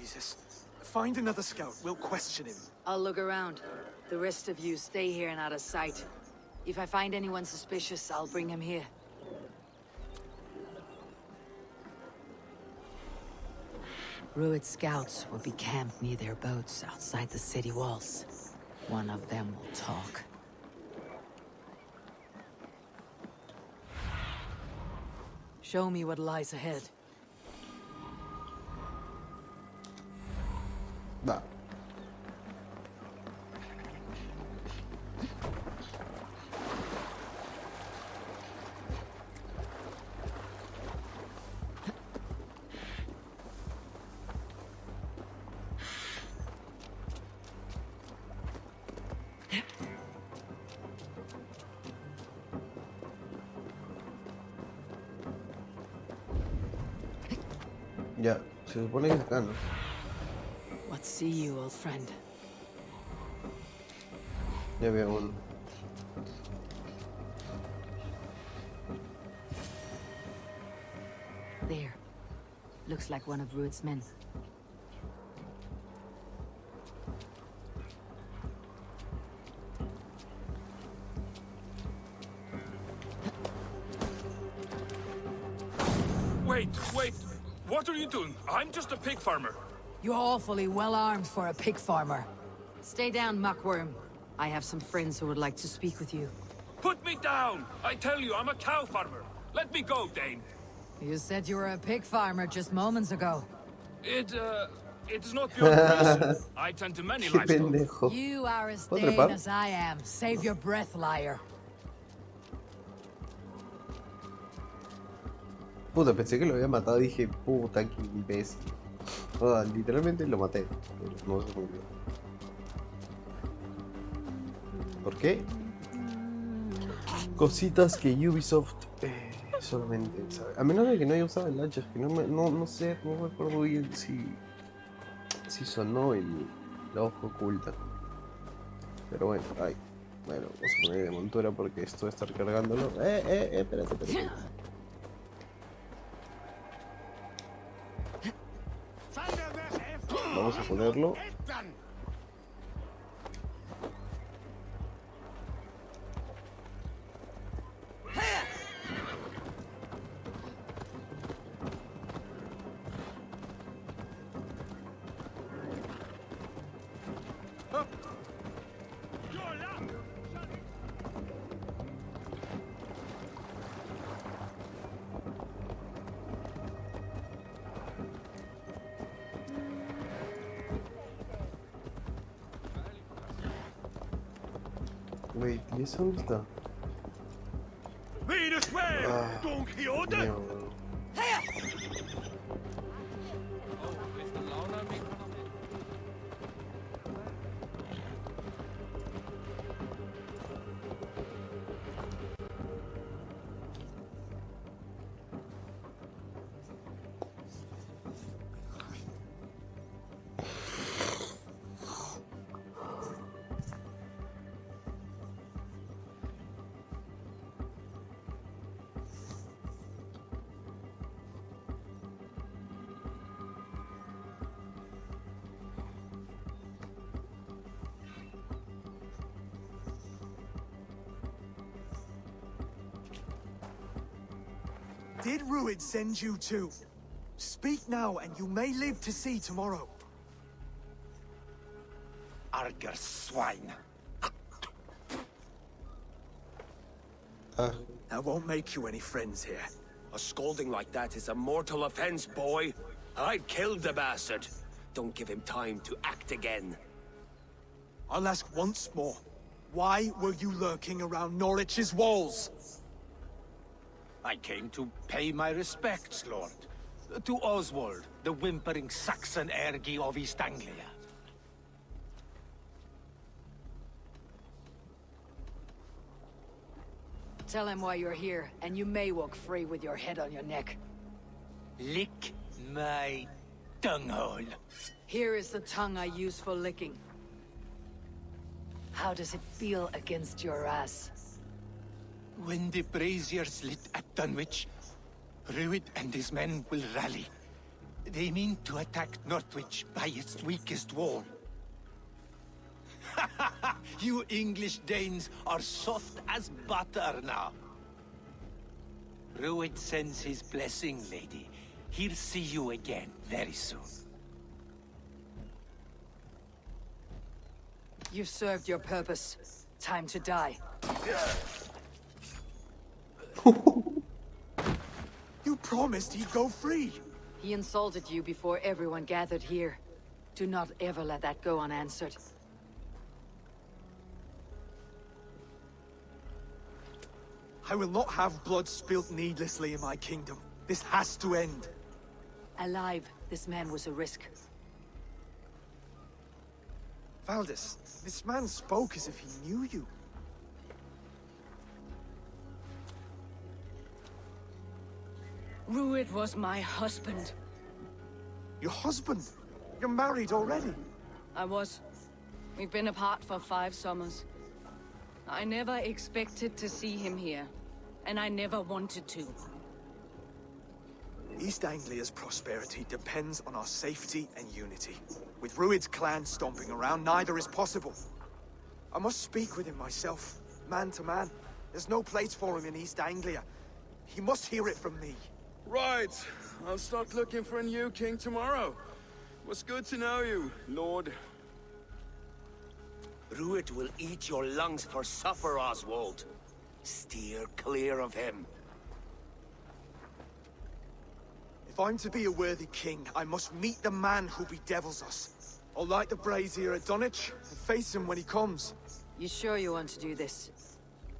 Jesus. Find another scout. We'll question him. I'll look around. The rest of you stay here and out of sight. If I find anyone suspicious, I'll bring him here. Rued scouts will be camped near their boats outside the city walls. One of them will talk. Show me what lies ahead. Va. Ya, se supone que es acá, ¿no? What see you, old friend? Ya veo uno. There. Looks like one of Rued's men. Wait, wait! What are you doing? I'm just a pig farmer. You're awfully well armed for a pig farmer. Stay down, muckworm. I have some friends who would like to speak with you. Put me down! I tell you, I'm a cow farmer. Let me go, Dane. You said you were a pig farmer just moments ago. It's not beyond reason. I tend to many Qué livestock. pendejo. You are as ¿Puedo Dane trepar? as I am. Save your breath, liar. Puta, pensé que lo había matado y dije, puta, qué imbécil. O sea, literalmente lo maté, pero no se murió. ¿Por qué? Cositas que Ubisoft solamente sabe. A menos de que no haya usado el hacha, que no sé, no recuerdo bien si sonó la hoja oculta. Pero bueno, ay. Bueno, vamos a poner de montura porque esto de estar cargándolo. Espérate. Vamos a ponerlo. Wait, ¿y eso dónde está? Ah, mierda. Did Ruid send you too? Speak now, and you may live to see tomorrow. Arger swine. That won't make you any friends here. A scolding like that is a mortal offense, boy. I've killed the bastard. Don't give him time to act again. I'll ask once more. Why were you lurking around Norwich's walls? I came to pay my respects, Lord. To Oswald, the whimpering Saxon ergi of East Anglia. Tell him why you're here, and you may walk free with your head on your neck. Lick my tonguehole. Here is the tongue I use for licking. How does it feel against your ass? When the braziers lit at Dunwich, Ruid and his men will rally. They mean to attack Northwich by its weakest wall. You English Danes are soft as butter now. Ruid sends his blessing, lady. He'll see you again very soon. You've served your purpose. Time to die. You promised he'd go free. He insulted you before everyone gathered here. Do not ever let that go unanswered. I will not have blood spilt needlessly in my kingdom. This has to end. Alive, this man was a risk. Valdis, this man spoke as if he knew you. Ruid was my husband. Your husband? You're married already? I was. We've been apart for 5 summers. I never expected to see him here, and I never wanted to. East Anglia's prosperity depends on our safety and unity. With Ruid's clan stomping around, neither is possible. I must speak with him myself, man to man. There's no place for him in East Anglia. He must hear it from me. Right. I'll start looking for a new king tomorrow. It was good to know you, Lord. Ruid will eat your lungs for supper, Oswald. Steer clear of him. If I'm to be a worthy king, I must meet the man who bedevils us. I'll light the brazier at Dunwich and face him when he comes. You sure you want to do this?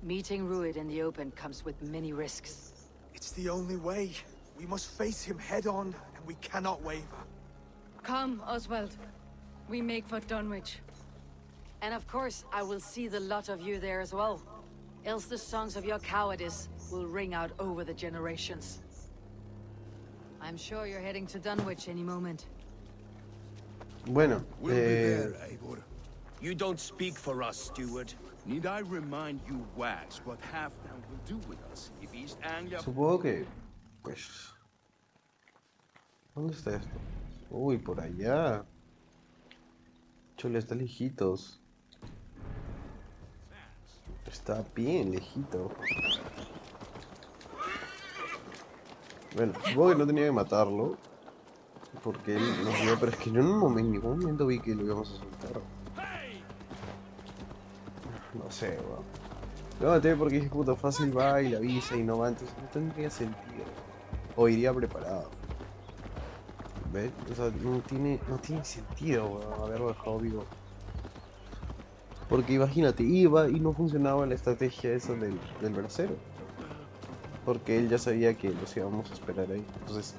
Meeting Ruid in the open comes with many risks. It's the only way. We must face him head on, and we cannot waver. Come, Oswald. We make for Dunwich. And of course, I will see the lot of you there as well. Else the songs of your cowardice will ring out over the generations. I'm sure you're heading to Dunwich any moment. Bueno, We'll be there, Eivor. You don't speak for us, steward. Need I remind you, Wags, what Halfdan will do with us if East Anglia... supongo que, pues, ¿dónde está esto? Uy, por allá. Chole, está lejitos. Está bien lejito. Bueno, supongo que no tenía que matarlo. Porque él nos dio, pero es que yo en ningún momento vi que lo íbamos a soltar. No sé, weón. Lo maté porque dije, puta, fácil va y la avisa y no va, entonces no tendría sentido. O iría preparado. ¿Ves? O sea, no tiene sentido, weón, haberlo dejado vivo. Porque imagínate, iba y no funcionaba la estrategia esa del Bersérker. Porque él ya sabía que los íbamos a esperar ahí. Entonces,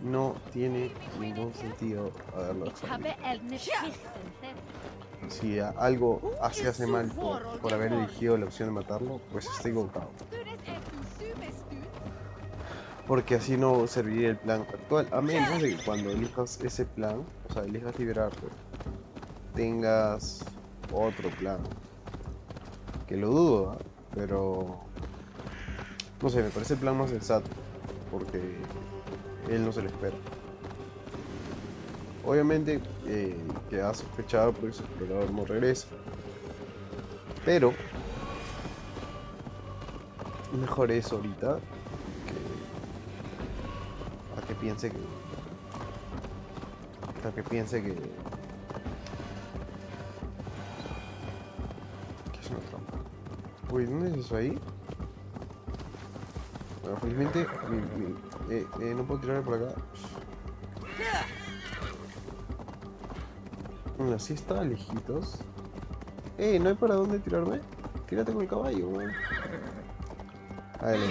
no tiene ningún sentido haberlo dejado vivo. Si algo se hace mal por haber elegido la opción de matarlo, pues está equivocado. Porque así no serviría el plan actual, a menos de que cuando elijas ese plan, o sea, elijas liberarte, tengas otro plan. Que lo dudo, ¿eh? Pero no sé, me parece el plan más sensato, porque él no se lo espera. Obviamente queda sospechado porque su explorador no regresa. Pero mejor eso ahorita que piense que... Para que piense que es una trampa. Uy, ¿dónde es eso ahí? Bueno, felizmente no puedo tirarme por acá. Bueno, sí está lejitos. ¿No hay para dónde tirarme? Tírate con el caballo, weón. Vale.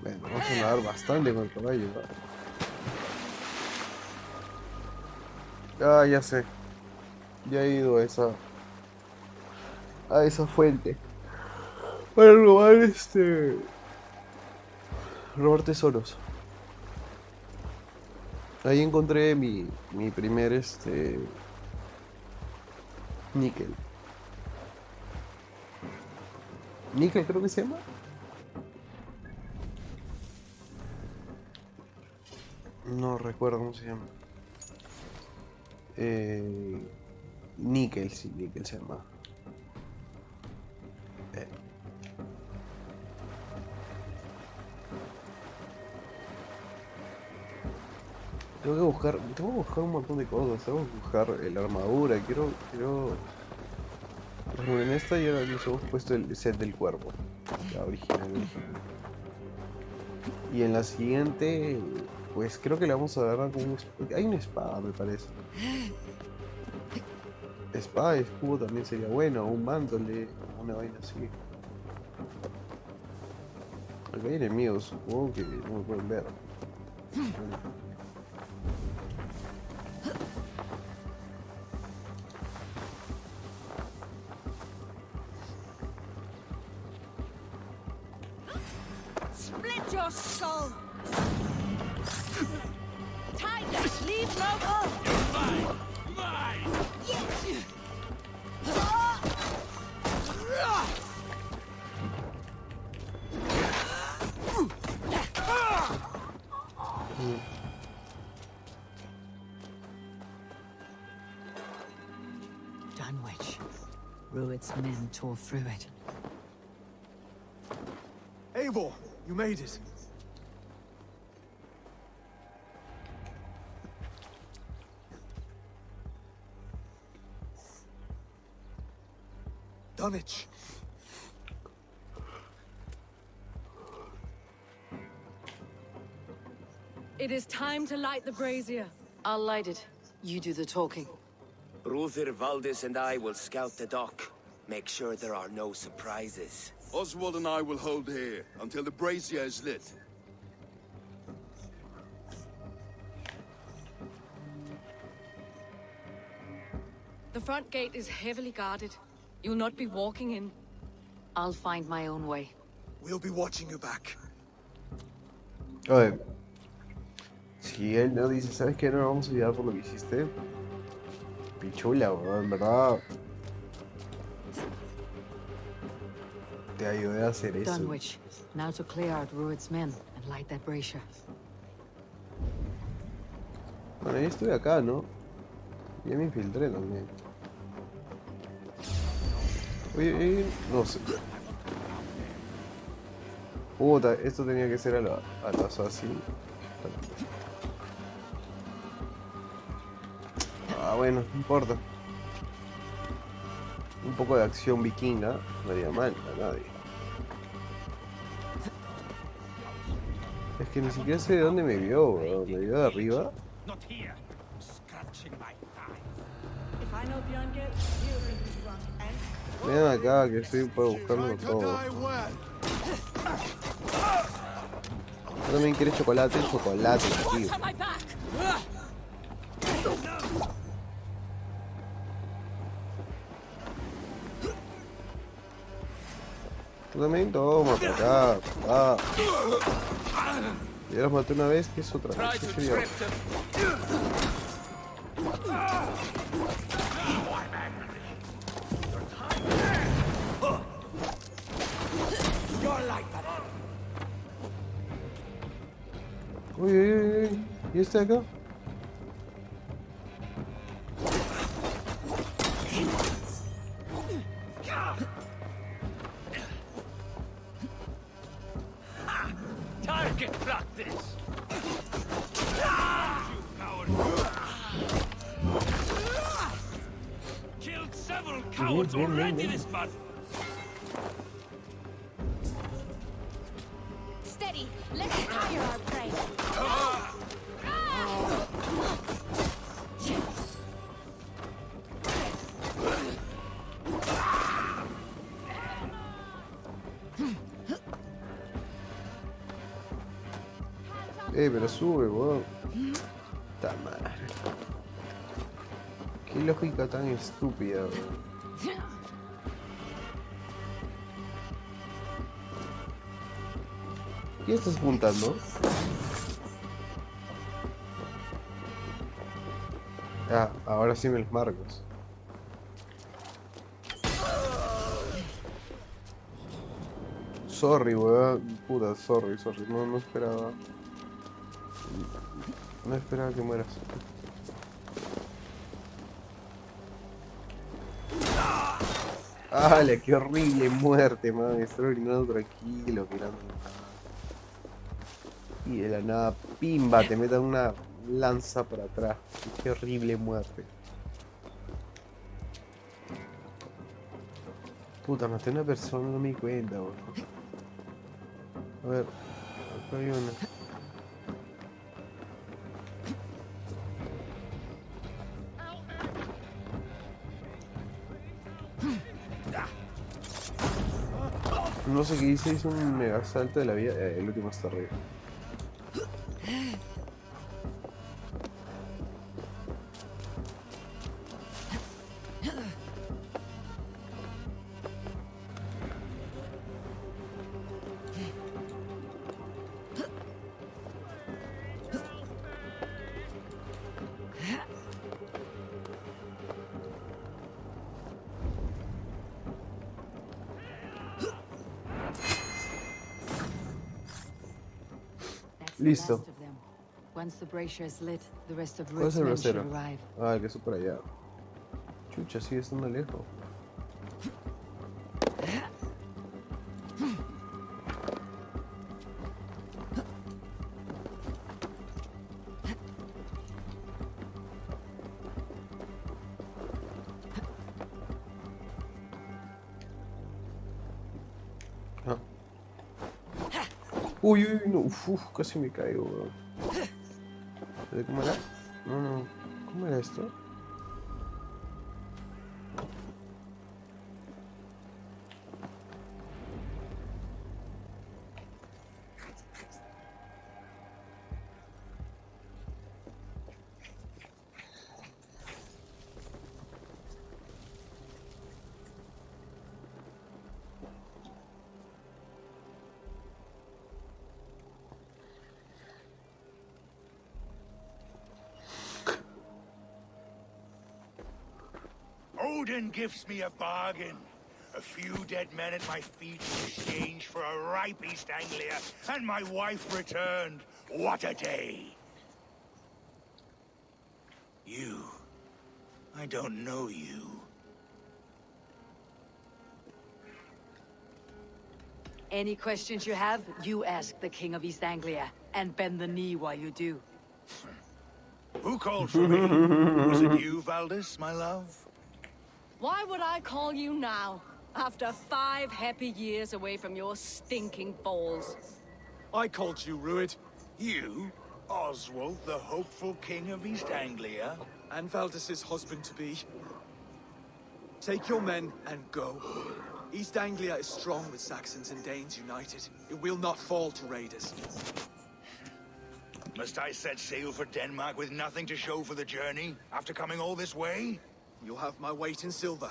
Bueno, vamos a nadar bastante con el caballo, ¿no? Ah, ya sé. Ya he ido a esa fuente para robar robar tesoros. Ahí encontré mi primer níquel. Níquel creo que se llama. No recuerdo cómo se llama. Níquel, sí, níquel se llama. Tengo que buscar un montón de cosas. Tengo que buscar la armadura. Quiero. Por ejemplo, en esta ya nos hemos puesto el set del cuerpo. La original. Y en la siguiente, pues creo que le vamos a dar como hay una espada, me parece. Espada y escudo también sería bueno. Un mándole, una vaina así. Acá hay enemigos, supongo que no me pueden ver. Split your skull! Tigers, leave no hope! Mine! Mine! Dunwich. Rued's men tore through it. Eivor, you made it. Dunwich. It is time to light the brazier. I'll light it. You do the talking. Ruther, Valdis, and I will scout the dock. Make sure there are no surprises. Oswald and I will hold here until the brazier is lit. The front gate is heavily guarded. You'll not be walking in. I'll find my own way. We'll be watching you back. A ver. Si él no dice, ¿sabes qué? No nos vamos a olvidar por lo que hiciste. Pichula, weón, en verdad. Te ayudé a hacer eso. Dunwich. Now to clear out Rued's men and light that brazier. Bueno, ya estuve acá, ¿no? Ya me infiltré también. Oye, no sé. Puta, esto tenía que ser a la así. Ah, bueno, no importa. Un poco de acción vikinga no haría mal a nadie. Es que ni siquiera sé de dónde me vio, bro. ¿Me vio de arriba? Ven acá, que estoy para buscarlo todo. ¿Tú también quieres chocolate? Chocolate, tío. Tú también, toma, para acá. Ah. Ya los maté una vez, ¿qué es otra vez? ¿Qué soy yo? Uy, uy, uy, uy. ¿Y este de acá? Bien, bien, bien, bien. Steady. Let's tire our prey. Pero sube, weón. Ta madre. Qué lógica tan estúpida, weón. ¿Qué estás juntando? Ah, ahora sí me los marcos. Sorry, weón. Puta, sorry. No esperaba. No esperaba que mueras. ¡Hala! ¡Qué horrible muerte, man! Estoy orinando tranquilo, mirando. Y de la nada, pimba, te metan una lanza para atrás. ¡Qué horrible muerte! Puta, maté a una persona, no me di cuenta, weón. A ver, acá hay una. No sé qué hice un mega salto de la vida. El último está arriba. Listo. Once the brazier is lit, the rest of ¿Cuál es Ruth's el men should bracero? arrive. Ah, que eso por allá. Chucha, sigue estando lejos. Ah. Uy, no. Uf, casi me caigo, weón. ¿Cómo era? No. ¿Cómo era esto? Odin gives me a bargain. A few dead men at my feet in exchange for a ripe East Anglia, and my wife returned. What a day! You. I don't know you. Any questions you have, you ask the King of East Anglia, and bend the knee while you do. Who called for me? Was it you, Valdis, my love? Why would I call you now, after 5 happy years away from your stinking balls? I called you, Ruid. You? Oswald, the hopeful king of East Anglia? And Valdis's husband-to-be. Take your men and go. East Anglia is strong with Saxons and Danes united. It will not fall to raiders. Must I set sail for Denmark with nothing to show for the journey, after coming all this way? You'll have my weight in silver.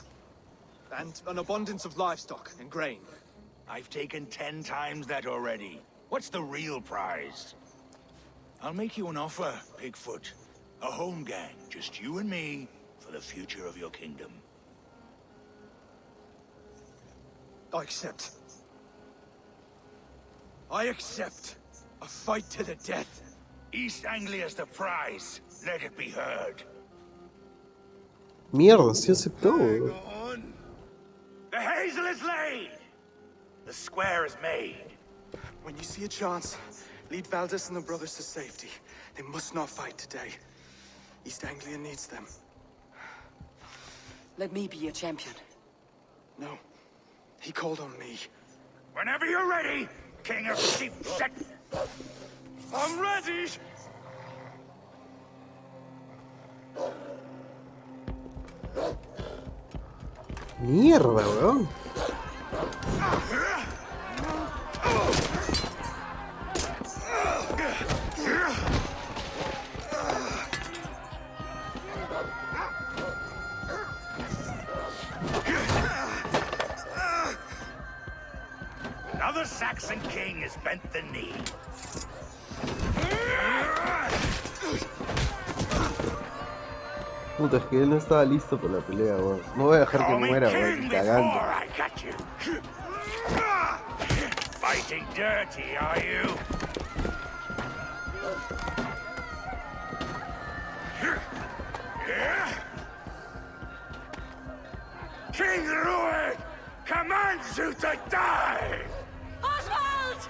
And an abundance of livestock and grain. I've taken 10 times that already. What's the real prize? I'll make you an offer, Pigfoot. A home gang, just you and me, for the future of your kingdom. I accept. I accept. A fight to the death. East Anglia's the prize. Let it be heard. Mierda, sí aceptó. The hazel is laid! The square is made. When you see a chance, lead Valdis and the brothers to safety. They must not fight today. East Anglia needs them. Let me be your champion. No. He called on me. Whenever you're ready, King of Sheep Set. I'm ready! Mierda, weón. Now the Saxon king has bent the knee. Puta, es que él no estaba listo para la pelea, weón. No voy a dejar que Call me muera, king weón, before cagando. I got you. Fighting dirty, are you? King Rued commands you to die! Oswald!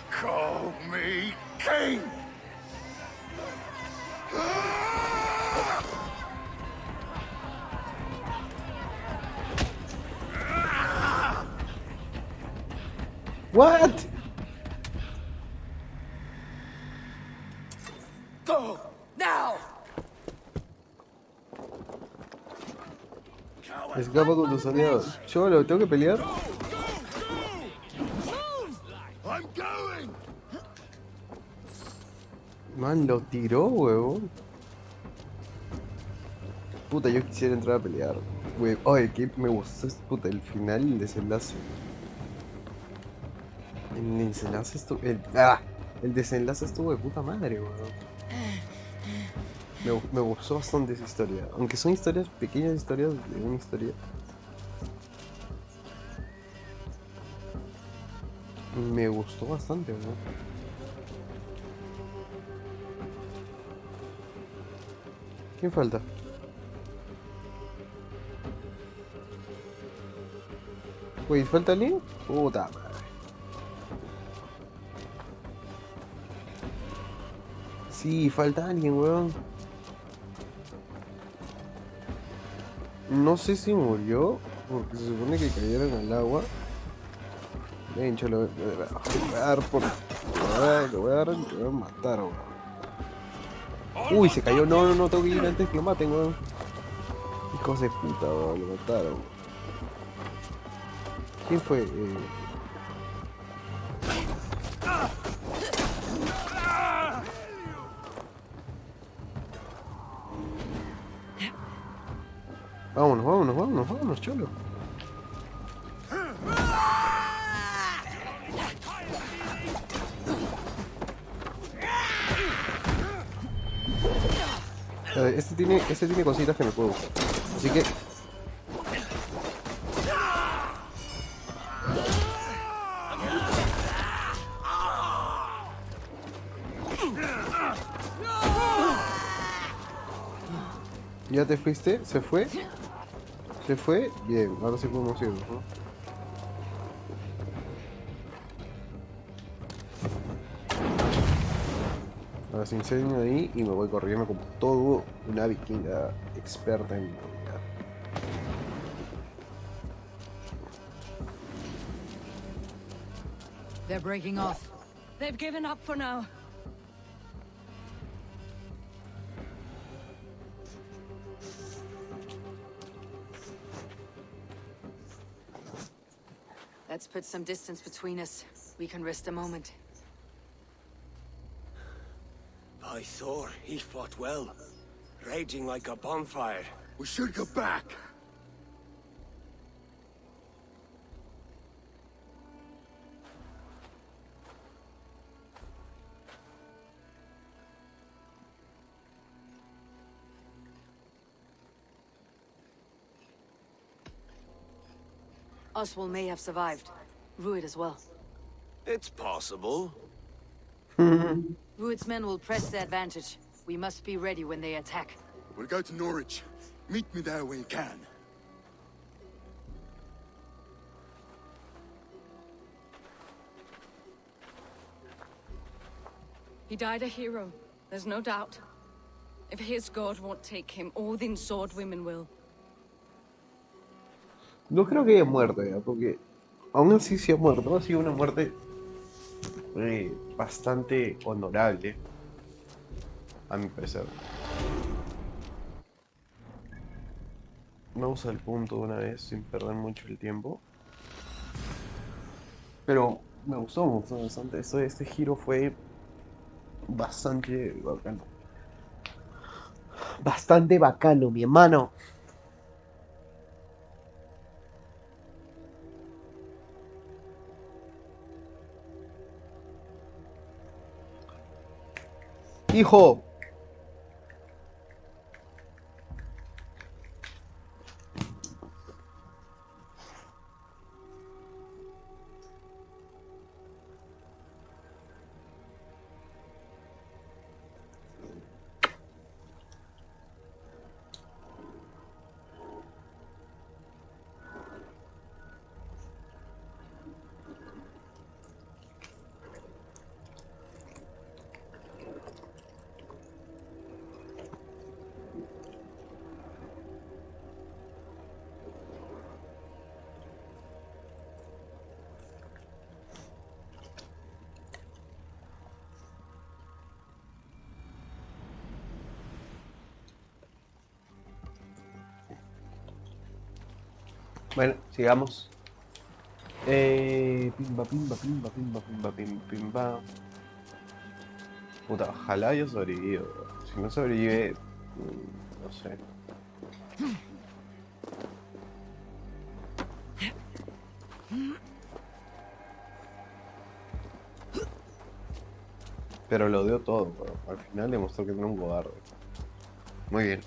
Call me king! What? Go! Now! Escapa con tus aliados. Yo lo tengo que pelear. I'm going! Man, lo tiró, huevón. Puta, yo quisiera entrar a pelear. Wey, oye, que me gustó, puta, el final, el desenlace. El desenlace estuvo... El desenlace estuvo de puta madre, weón. Me gustó bastante esa historia. Aunque son historias, pequeñas historias de una historia. Me gustó bastante, weón. ¿Quién falta? Wey, ¿falta alguien? Puta madre. Sí, falta alguien, weón. No sé si murió, porque se supone que cayeron al agua. Ven, cholo, le voy a dar por... Le voy a dar, le voy a matar, weón. Uy, se cayó, no, tengo que ir antes que lo maten, weón. Hijos de puta, weón, lo mataron. ¿Quién fue? Vámonos, cholo. Este tiene cositas que me puedo usar. Así que... ¿Ya te fuiste? ¿Se fue? ¿Se fue? Bien, ahora sí podemos irnos, ¿no? Ahora se incendia ahí y me voy corriendo como todo una vikinga experta en movilidad. They're breaking off. They've given up for now. Let's put some distance between us. We can rest a moment. By Thor, he fought well. Raging like a bonfire. We should go back. Oswald may have survived. Rued as well. It's possible. Rued's men will press the advantage. We must be ready when they attack. We'll go to Norwich. Meet me there when you can. He died a hero, there's no doubt. If his god won't take him, Odin's sword women will. No creo que haya muerto ya, porque aún así sí ha muerto. Ha sido una muerte bastante honorable, a mi parecer. Vamos al punto de una vez, sin perder mucho el tiempo. Pero me gustó bastante. Este giro fue bastante bacano. Bastante bacano, mi hermano. Hijo. Bueno, sigamos. Pimba, pimba, pimba, pimba, pimba, pimba, pimba. Puta, ojalá yo sobreviva. Si no sobrevive, no sé. Pero lo dio todo, bro. Al final demostró que era un cobarde. Muy bien.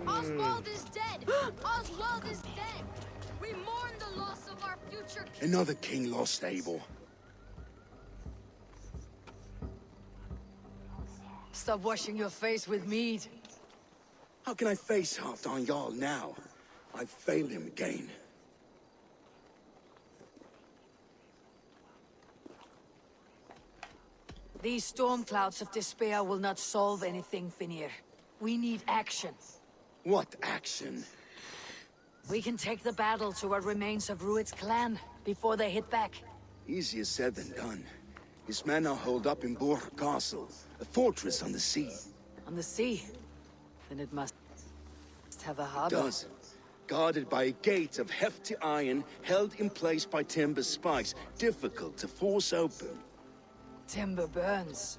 Oswald is dead! Oswald is dead! We mourn the loss of our future king. Another king lost, Abel. Stop washing your face with mead. How can I face Halfdan Jarl now? I've failed him again. These storm clouds of despair will not solve anything, Finir. We need action. What action? We can take the battle to what remains of Rued's clan before they hit back. Easier said than done. His men are holed up in Borg Castle, a fortress on the sea. On the sea? Then it must have a harbor. It does. Guarded by a gate of hefty iron, held in place by timber spikes, difficult to force open. Timber burns.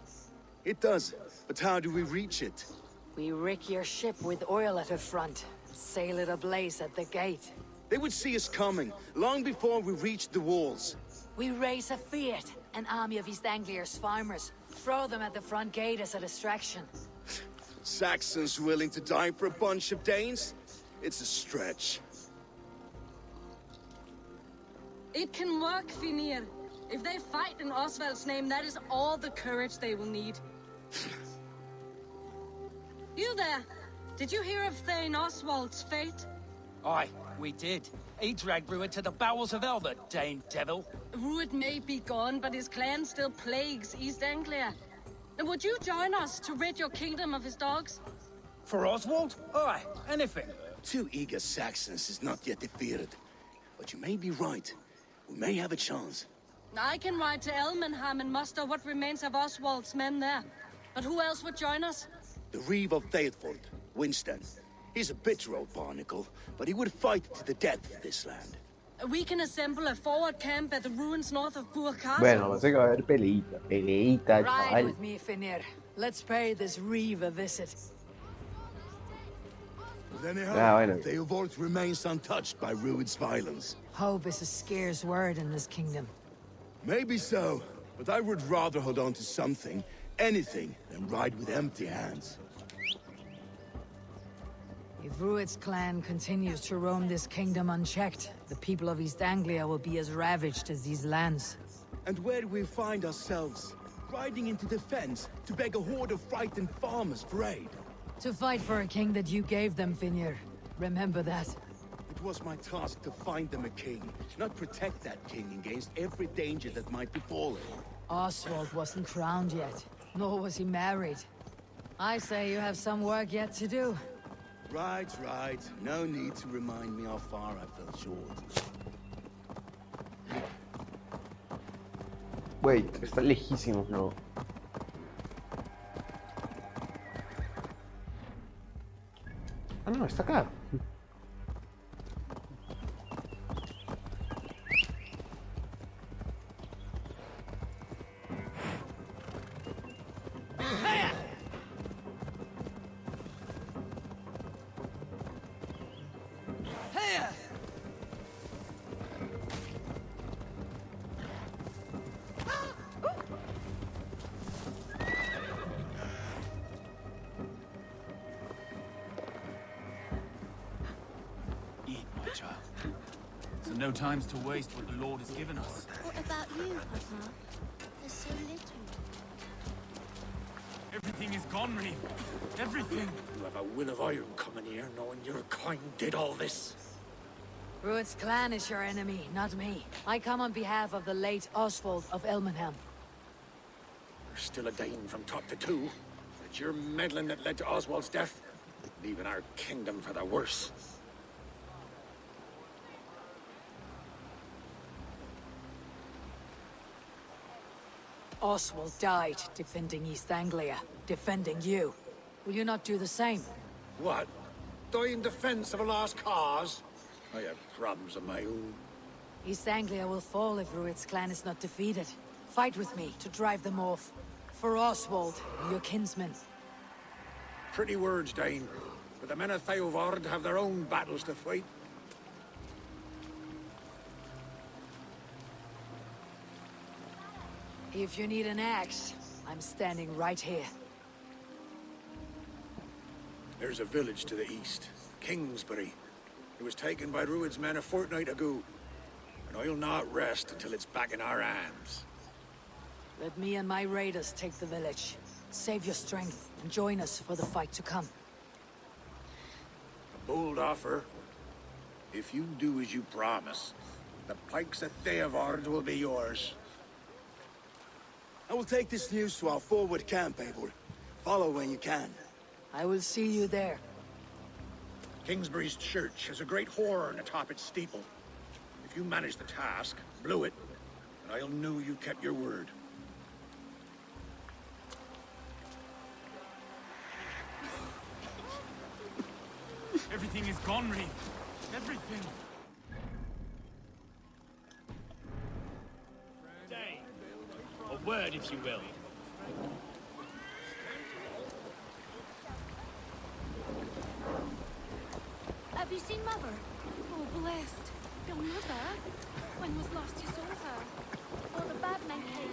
It does, but how do we reach it? We rig your ship with oil at her front, and sail it ablaze at the gate. They would see us coming, long before we reached the walls. We raise a Fiat, an army of East Anglia's farmers. Throw them at the front gate as a distraction. Saxons willing to die for a bunch of Danes? It's a stretch. It can work, Finir. If they fight in Oswald's name, that is all the courage they will need. You there! Did you hear of Thane Oswald's fate? Aye, we did. He dragged Rued to the bowels of hell, the Dane devil. Rued may be gone, but his clan still plagues East Anglia. And would you join us to rid your kingdom of his dogs? For Oswald? Aye, anything. 2 eager Saxons is not yet defeated. But you may be right. We may have a chance. I can ride to Elmenham and muster what remains of Oswald's men there. But who else would join us? The Reeve of Thetford, Winston. He's a bitter old barnacle, but he would fight to the death for this land. We can assemble a forward camp at the ruins north of Burg Castle. Bueno, va a que va a haber peleita, Ride chaval. with me, Finir. Let's pay this Reeve a visit. Then bueno. Theobald remains untouched by Rued's violence. Hope is a scarce word in this kingdom. Maybe so, but I would rather hold on to something, anything, than ride with empty hands. If Rued's clan continues to roam this kingdom unchecked, the people of East Anglia will be as ravaged as these lands. And where do we find ourselves? Riding into defense to beg a horde of frightened farmers for aid. To fight for a king that you gave them, Finir. Remember that. It was my task to find them a king, not protect that king against every danger that might befall him. Oswald wasn't crowned yet, nor was he married. I say you have some work yet to do. Right. No need to remind me how far I fell short. Wait, está lejísimo, no. Ah, no, está acá. So no time's to waste what the Lord has given us. What about you, Papa? There's so little. Everything is gone, Reeve. Everything. You have a will of iron coming here, knowing your kind did all this. Rued's clan is your enemy, not me. I come on behalf of the late Oswald of Elmenham. There's still a Dane from top to two. It's your meddling that led to Oswald's death, leaving our kingdom for the worse. Oswald died defending East Anglia, defending you. Will you not do the same? What? Die in defense of a lost cause? I have problems of my own. East Anglia will fall if Rued's clan is not defeated. Fight with me to drive them off. For Oswald and your kinsmen. Pretty words, Dane. But the men of Theovard have their own battles to fight. If you need an axe, I'm standing right here. There's a village to the east, Kingsbury. It was taken by Rued's men a fortnight ago. And I'll not rest until it's back in our hands. Let me and my raiders take the village. Save your strength and join us for the fight to come. A bold offer. If you do as you promise, the pikes of Theovard will be yours. I will take this news to our forward camp, Eivor. Follow when you can. I will see you there. Kingsbury's church has a great horn atop its steeple. If you manage the task, blow it, and I'll know you kept your word. Everything is gone, Reeve. Everything. Dane, a word if you will. Have you seen Mother? Oh, blessed. Your mother? When was last you saw her? Or the bad men came?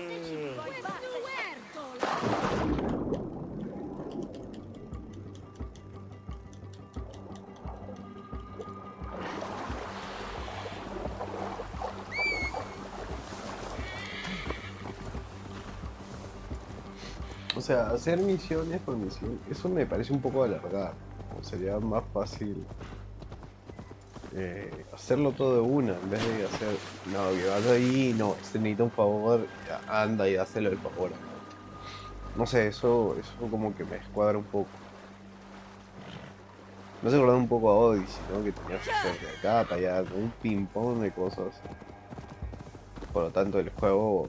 Said she'd be right back. O sea, hacer misiones por misión, eso me parece un poco alargar. O sería más fácil hacerlo todo de una, en vez de hacer, no, que vas ahí, no, este necesita un favor, ya, anda y dáselo el favor. No sé, eso como que me escuadra un poco. Me hace acordar un poco a Odyssey, ¿no? Que tenías que hacer de acá para allá, con un ping-pong de cosas. Por lo tanto, el juego,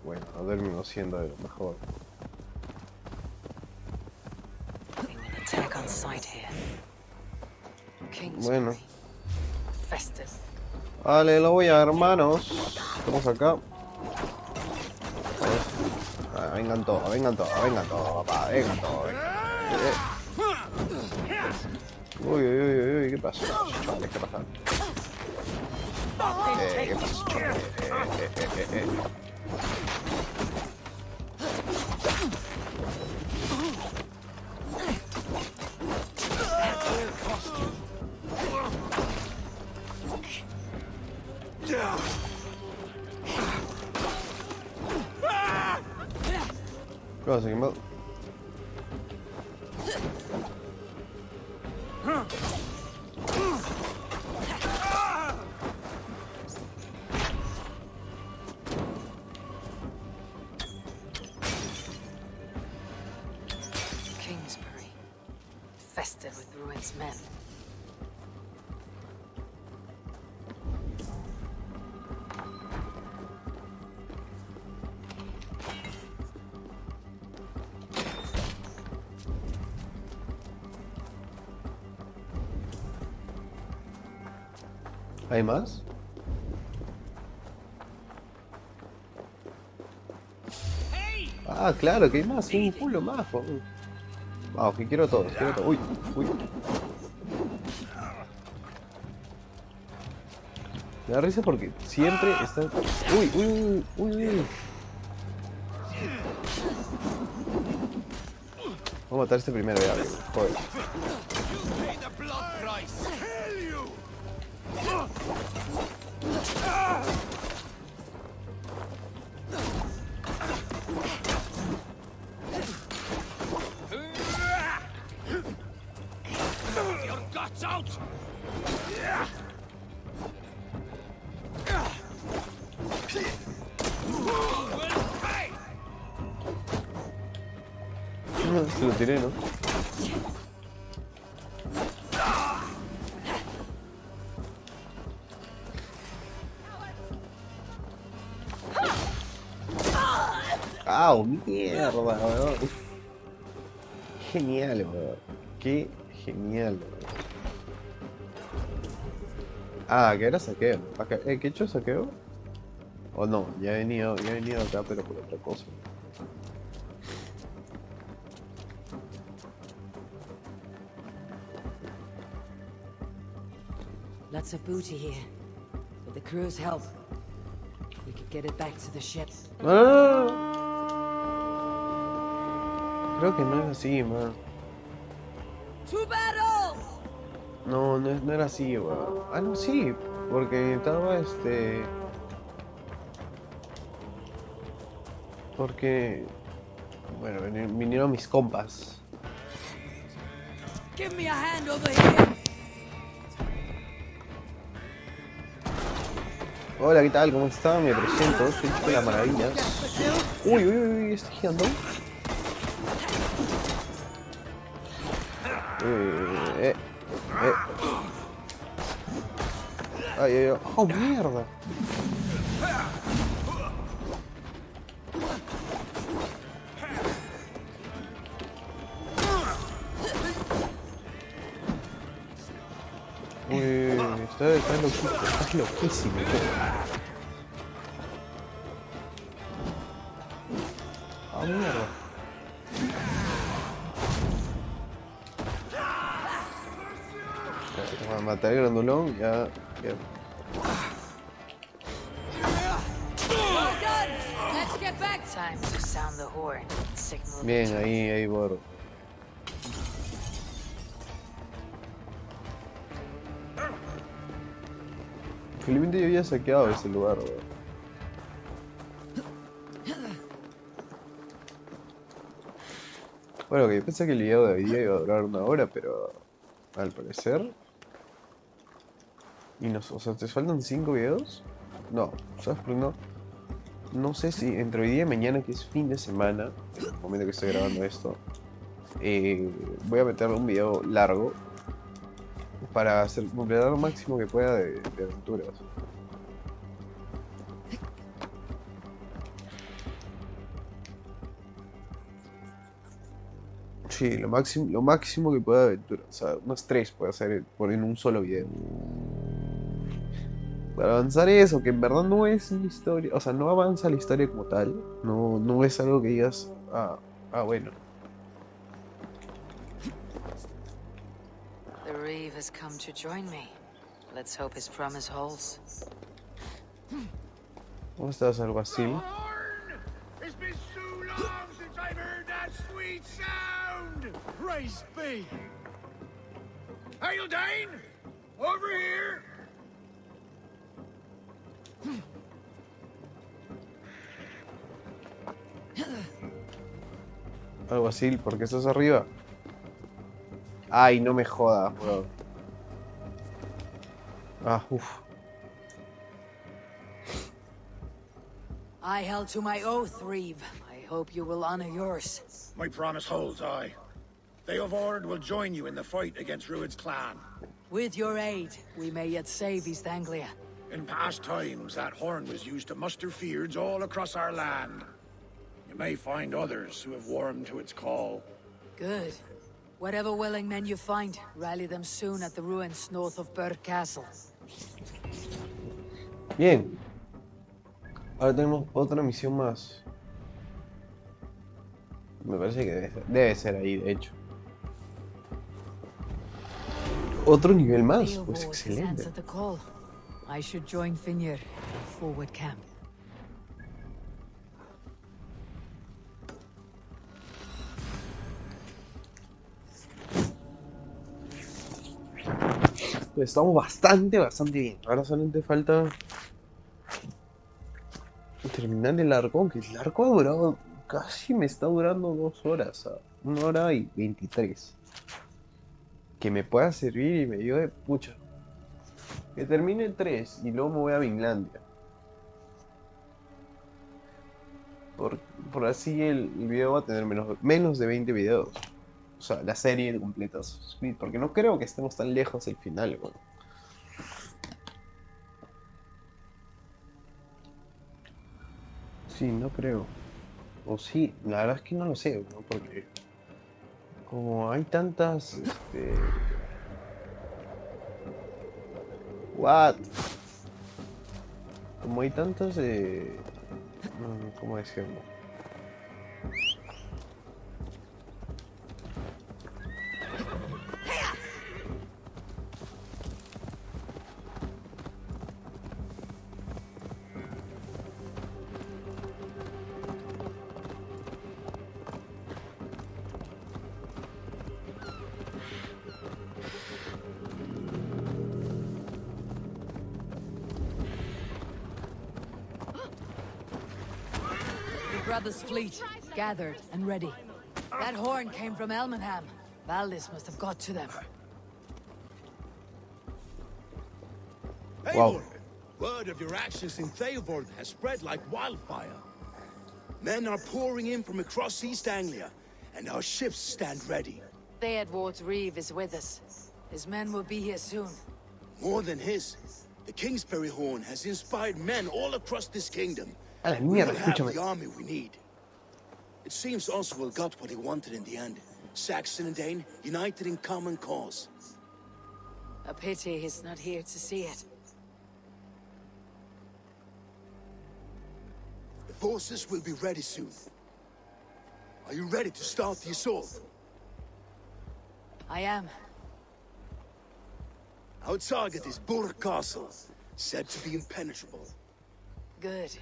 bueno, no terminó siendo de lo mejor. Attack on sight here. Bueno. Festive. Vale, lo voy a hermanos. Estamos acá. Ah, vengan todos, papá, vengan todos. Uy, ¿qué pasó? Chavales, ¿qué pasa? ¿Qué pasó? No, se quemó. Kingsbury, infested with Ruin's men. ¿Hay más? Ah, claro, que hay más, hay un culo más. Vamos, que quiero todos, quiero todos. Uy, uy. Me da risa porque siempre están... Uy, uy, uy, uy, uy. Voy a matar a este primero ya, joder. Your guts out! Se lo tiré, ¿no? ¡Ah, mierda, weón! Genial, weón. Qué genial, weón. Ah, que era saqueo. ¿Qué he hecho saqueo? O no, ya he venido acá, pero por otra cosa. Lots of booty here. With the crew's help, we could get it back to the ship. ¡Ah! Creo que no era así, man. To battle! No, no era así, weón. Ah, no, sí, porque estaba Porque... Bueno, vinieron mis compas. Give me a hand over here! Hola, ¿qué tal? ¿Cómo están? Me presento, soy Chico de las Maravillas. Uy, uy, uy, estoy girando. Ay, ay, ay. ¡Oh, mierda! Uy, estás loquísimo. ¡Ah, mierda! Matar el grandulón, ya. Bien, ahí borro. Felizmente yo había saqueado ese lugar, weón. Bueno, que yo pensé que el video de hoy día iba a durar 1 hora, pero al parecer... o sea, ¿te faltan 5 videos? No, ¿sabes por qué no? No sé si entre hoy día y mañana, que es fin de semana, en el momento que estoy grabando esto, voy a meter un video largo para completar lo máximo que pueda de aventuras. Sí, lo máximo que pueda de aventuras. O sea, unas 3 puede hacer en un solo video. Para avanzar eso, que en verdad no es una historia, o sea, no avanza la historia como tal, no es algo que digas, bueno. The Reeve has come to join me. Let's hope his promise holds. ¿Cómo estás, alguacil? It's been so long since I've heard that sweet sound! Praise be! Hail Dane! Over here! Algo así, ¿por qué estás arriba? Ay, no me jodas, bro. Ah, uff. I held to my oath, Reeve. I hope you will honor yours. My promise holds, aye. Theodord will join you in the fight against Rued's clan. With your aid, we may yet save East Anglia. In past times, that horn was used to muster fyrds all across our land. You may find others who have warmed to its call. Good. Whatever willing men you find, rally them soon at the ruins north of Berg Castle. Bien. Ahora tenemos otra misión más. Me parece que debe ser ahí, de hecho. Otro nivel más, pues excelente. Answered the call. I should join Finir in forward camp. Pues estamos bastante bien. Ahora solamente falta terminar el arco, que el arco ha durado, casi me está durando 2 horas, 1 hora y 23. Que me pueda servir y me ayude, pucha. Que termine 3 y luego me voy a Vinlandia. Por así el video va a tener menos de 20 videos. O sea, la serie completa. Porque no creo que estemos tan lejos del final, bueno. Sí, no creo. O sí, la verdad es que no lo sé, ¿no? Porque como hay tantas, What? Como hay tantas, ¿cómo decirlo? Brother's fleet, gathered and ready. That horn came from Elmenham. Valdis must have got to them. Wow. Word of your actions in Theodord has spread like wildfire. Men are pouring in from across East Anglia, and our ships stand ready. Theodward's Reeve is with us. His men will be here soon. More than his, the Kingsbury horn has inspired men all across this kingdom. A la We mierda, will have escúchame. the army we need. It seems Oswald got what he wanted in the end. Saxon and Dane united in common cause. A pity he's not here to see it. The forces will be ready soon. Are you ready to start the assault? I am. Our target is Burg Castle, said to be impenetrable. Good.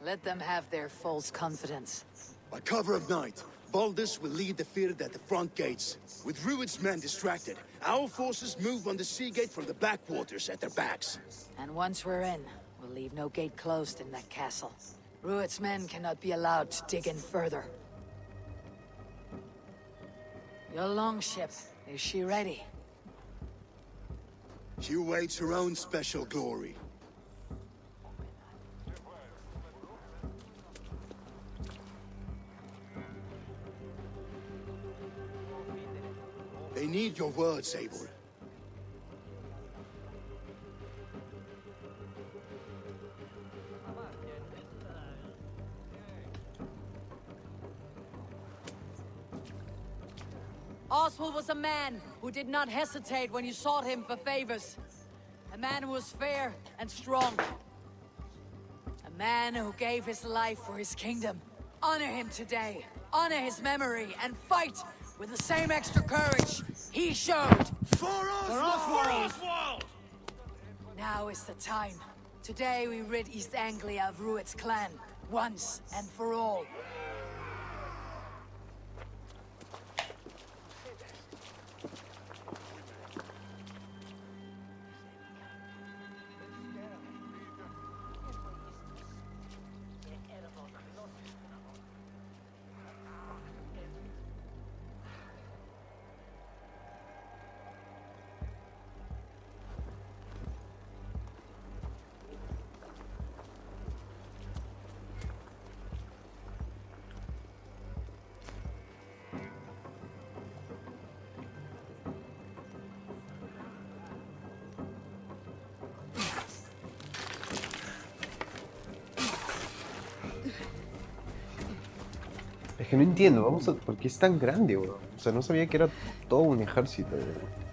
Let them have their false confidence. By cover of night, Valdis will lead the Fyrd at the front gates. With Rued's men distracted, our forces move on the sea gate from the backwaters at their backs. And once we're in, we'll leave no gate closed in that castle. Rued's men cannot be allowed to dig in further. Your longship, is she ready? She awaits her own special glory. They need your words, Eivor. Oswald was a man who did not hesitate when you sought him for favors. A man who was fair and strong. A man who gave his life for his kingdom. Honor him today. Honor his memory and fight with the same extra courage he showed. For Oswald! Now is the time. Today we rid East Anglia of Rued's clan, once and for all. Es que no entiendo, ¿por qué es tan grande, weón? O sea, no sabía que era todo un ejército, weón.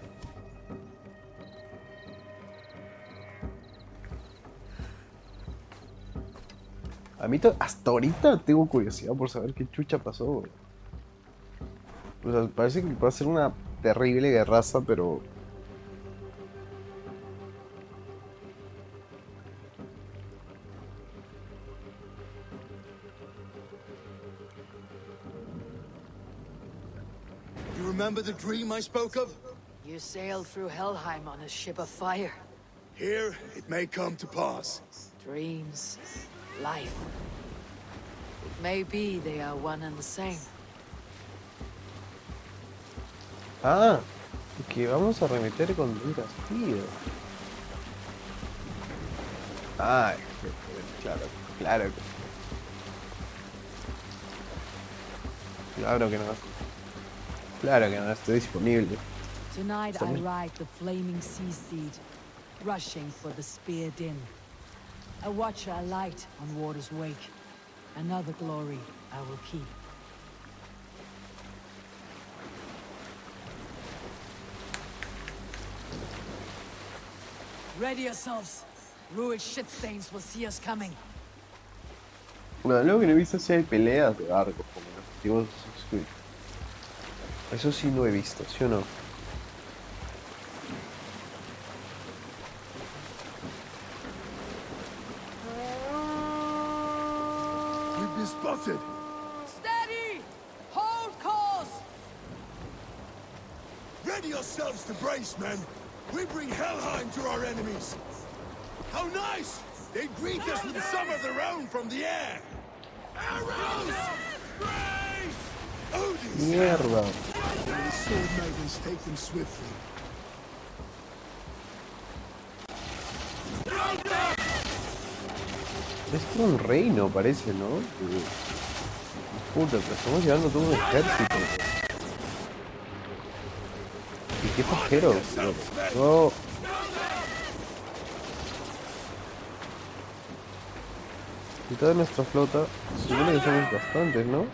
A mí hasta ahorita tengo curiosidad por saber qué chucha pasó, weón. O sea, parece que va a ser una terrible guerraza, pero... You remember the dream I spoke of? You sailed through Helheim on a ship of fire. Here, it may come to pass. Dreams, life. It may be they are one and the same. Ah, que vamos a remeter con un castillo. Ah, claro, claro. Claro que no. Claro que no está disponible. Tonight I ride the flaming sea steed, rushing for the spear din. A watcher alight on water's wake. Another glory I will keep. Ready yourselves. Ruined shit stains will see us coming. Bueno, lo que no he visto es si hay peleas de barcos como en los antiguos Assassin's Creed. Eso sí no he visto, ¿sí o no? We've been spotted. Steady! Hold course! Ready yourselves to brace, men. We bring Helheim to our enemies. How nice! They greet us with some of their own from the air. Arrows! Brace! Odin's Mierda. the sword maidens take them swiftly. Es como un reino, parece, ¿no? Puta, pero estamos llevando todo un ejército. ¿Y qué pajeros? No. Y toda nuestra flota, supone que somos bastantes, ¿no?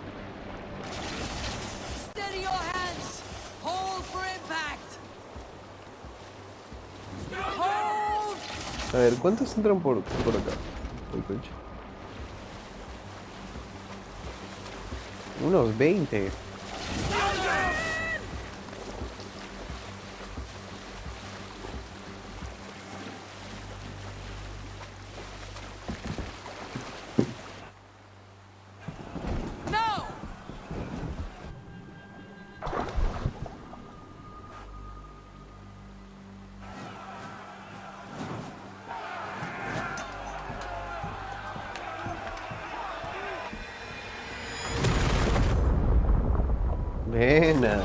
Steady your hands! Hold for impact! Hold! A ver, ¿cuántos entran por acá? Uy, concha. Unos 20. No! Buena.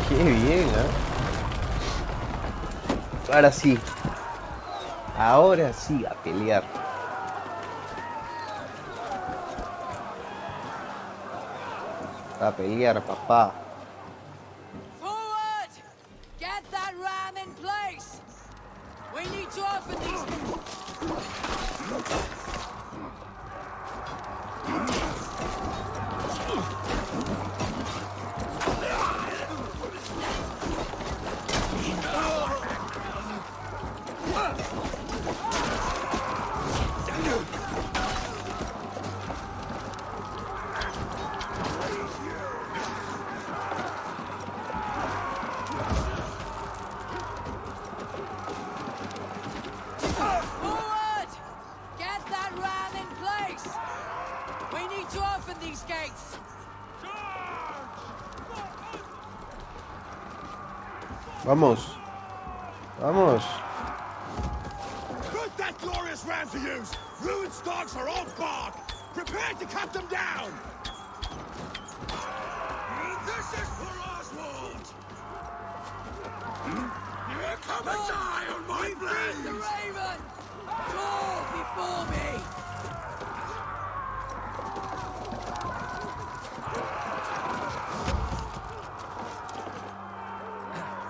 Qué bien, ¿eh? Ahora sí. Ahora sí, a pelear. A pelear, papá. Forward! Get that ram in place! We need to open these... Forward! Get that ram in place! We need to open these gates! Vamos. Vamos. Put that glorious ram to use! Ruined dogs are off guard! Prepare to cut them down! This is for Oswald! Come and die on my blade! The raven! Fall before me!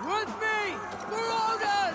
With me! For Odin!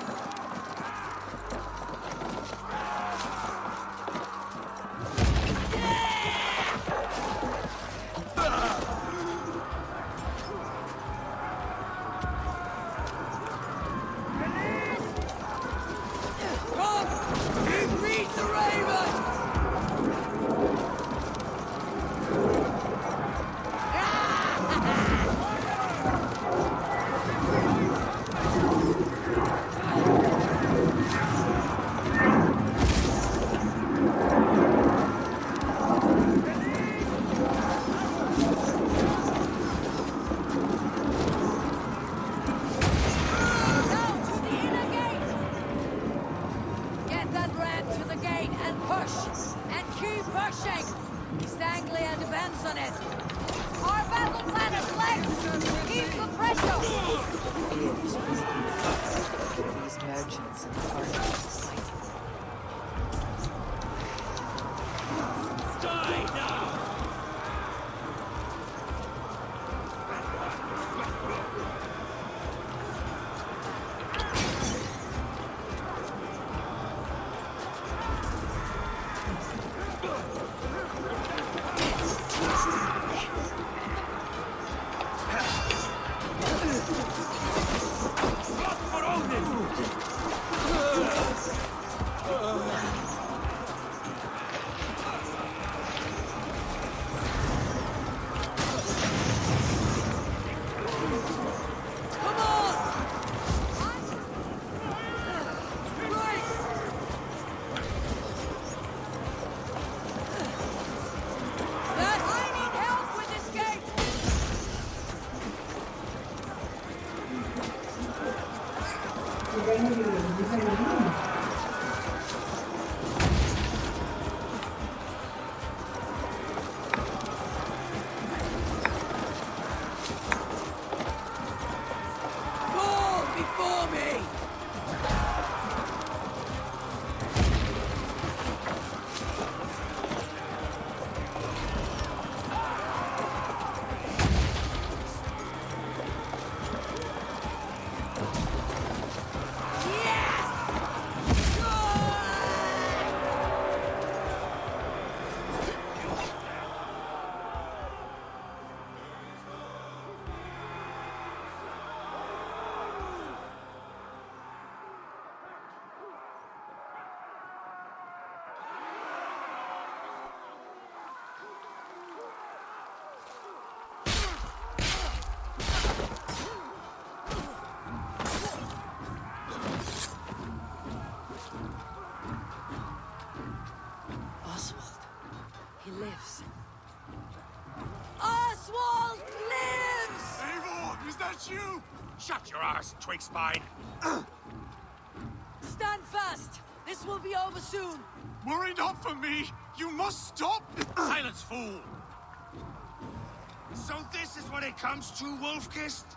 flank! East Anglia depends on it! Our battle plan is legs! Keep the pressure! These merchants and foreigners fight. Die now! He lives. Oswald lives! Eivor, is that you? Shut your ass, twig spine. Stand fast! This will be over soon! Worry not for me! You must stop! Silence, fool! So this is what it comes to, Wolfkist?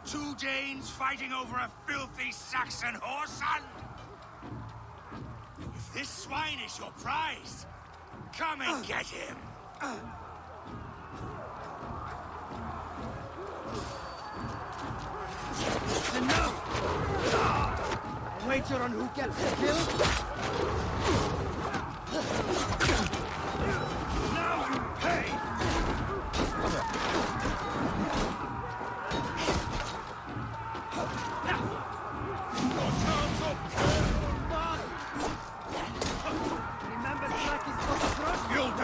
2 Danes fighting over a filthy Saxon whoreson? If this swine is your prize, come and get him! Enough! A wager on who gets killed? Now you pay! Your terms are Remember Slack's got a crush? You'll do!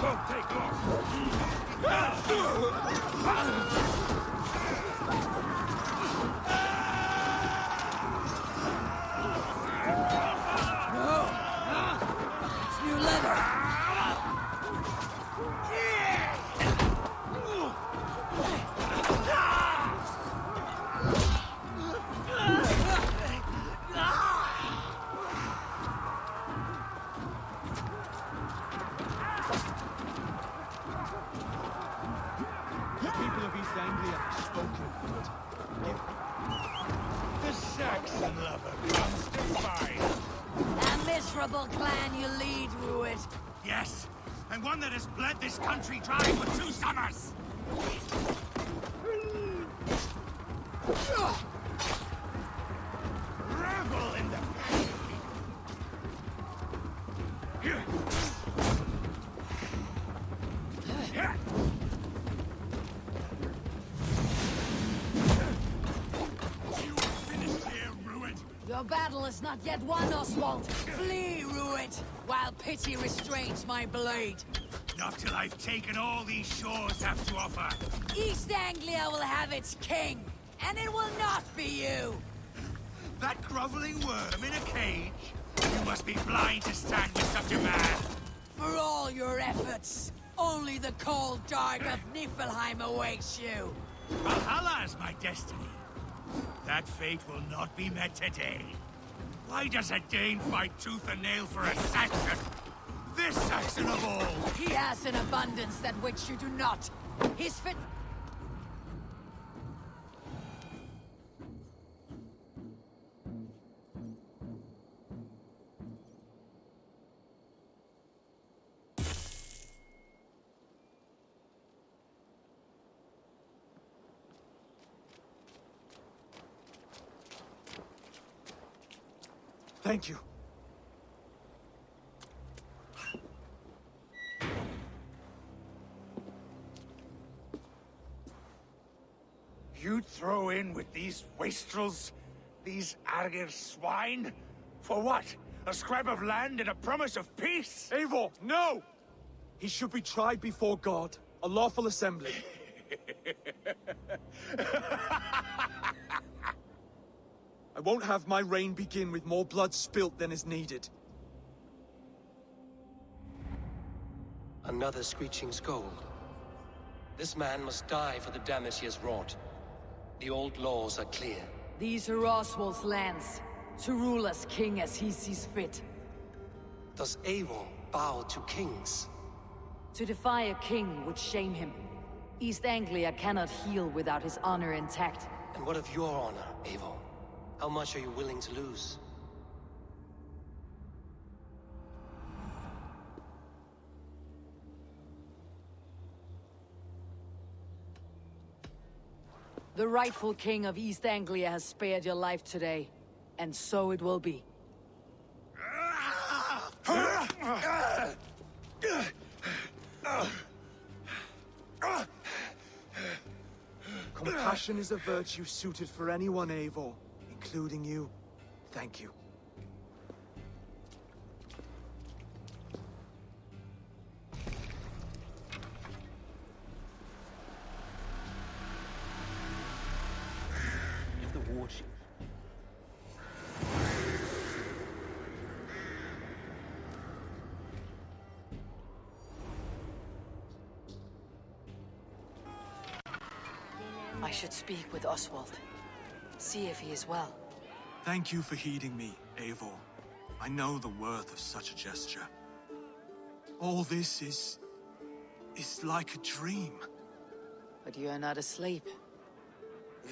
Don't take It's new leather! The people of East Anglia have spoken for it. The Saxon lover comes to find. A miserable clan you lead, Rued. Yes, and one that has bled this country dry for 2 summers. Revel in the Your battle is not yet won, Oswald. Flee, Rued, while pity restrains my blade. Not till I've taken all these shores have to offer. East Anglia will have its king, and it will not be you. That groveling worm in a cage? You must be blind to stand with such a man. efforts. Only the cold dark of Niflheim awaits you. Valhalla is my destiny. That fate will not be met today. Why does a Dane fight tooth and nail for a Saxon? This Saxon of all! He has an abundance that which you do not. He's fit. Thank you. You'd throw in with these wastrels? These Argir swine? For what? A scrap of land and a promise of peace? Eivor, no! He should be tried before God, a lawful assembly. I won't have my reign begin with more blood spilt than is needed. Another screeching scold. This man must die for the damage he has wrought. The old laws are clear. These are Oswald's lands, to rule as king as he sees fit. Does Eivor bow to kings? To defy a king would shame him. East Anglia cannot heal without his honor intact. And what of your honor, Eivor? How much are you willing to lose? The rightful king of East Anglia has spared your life today, and so it will be. Compassion is a virtue suited for anyone, Eivor, including you. Thank you. If the warship. I should speak with Oswald. See if he is well. Thank you for heeding me, Eivor. I know the worth of such a gesture. All this is like a dream. But you are not asleep.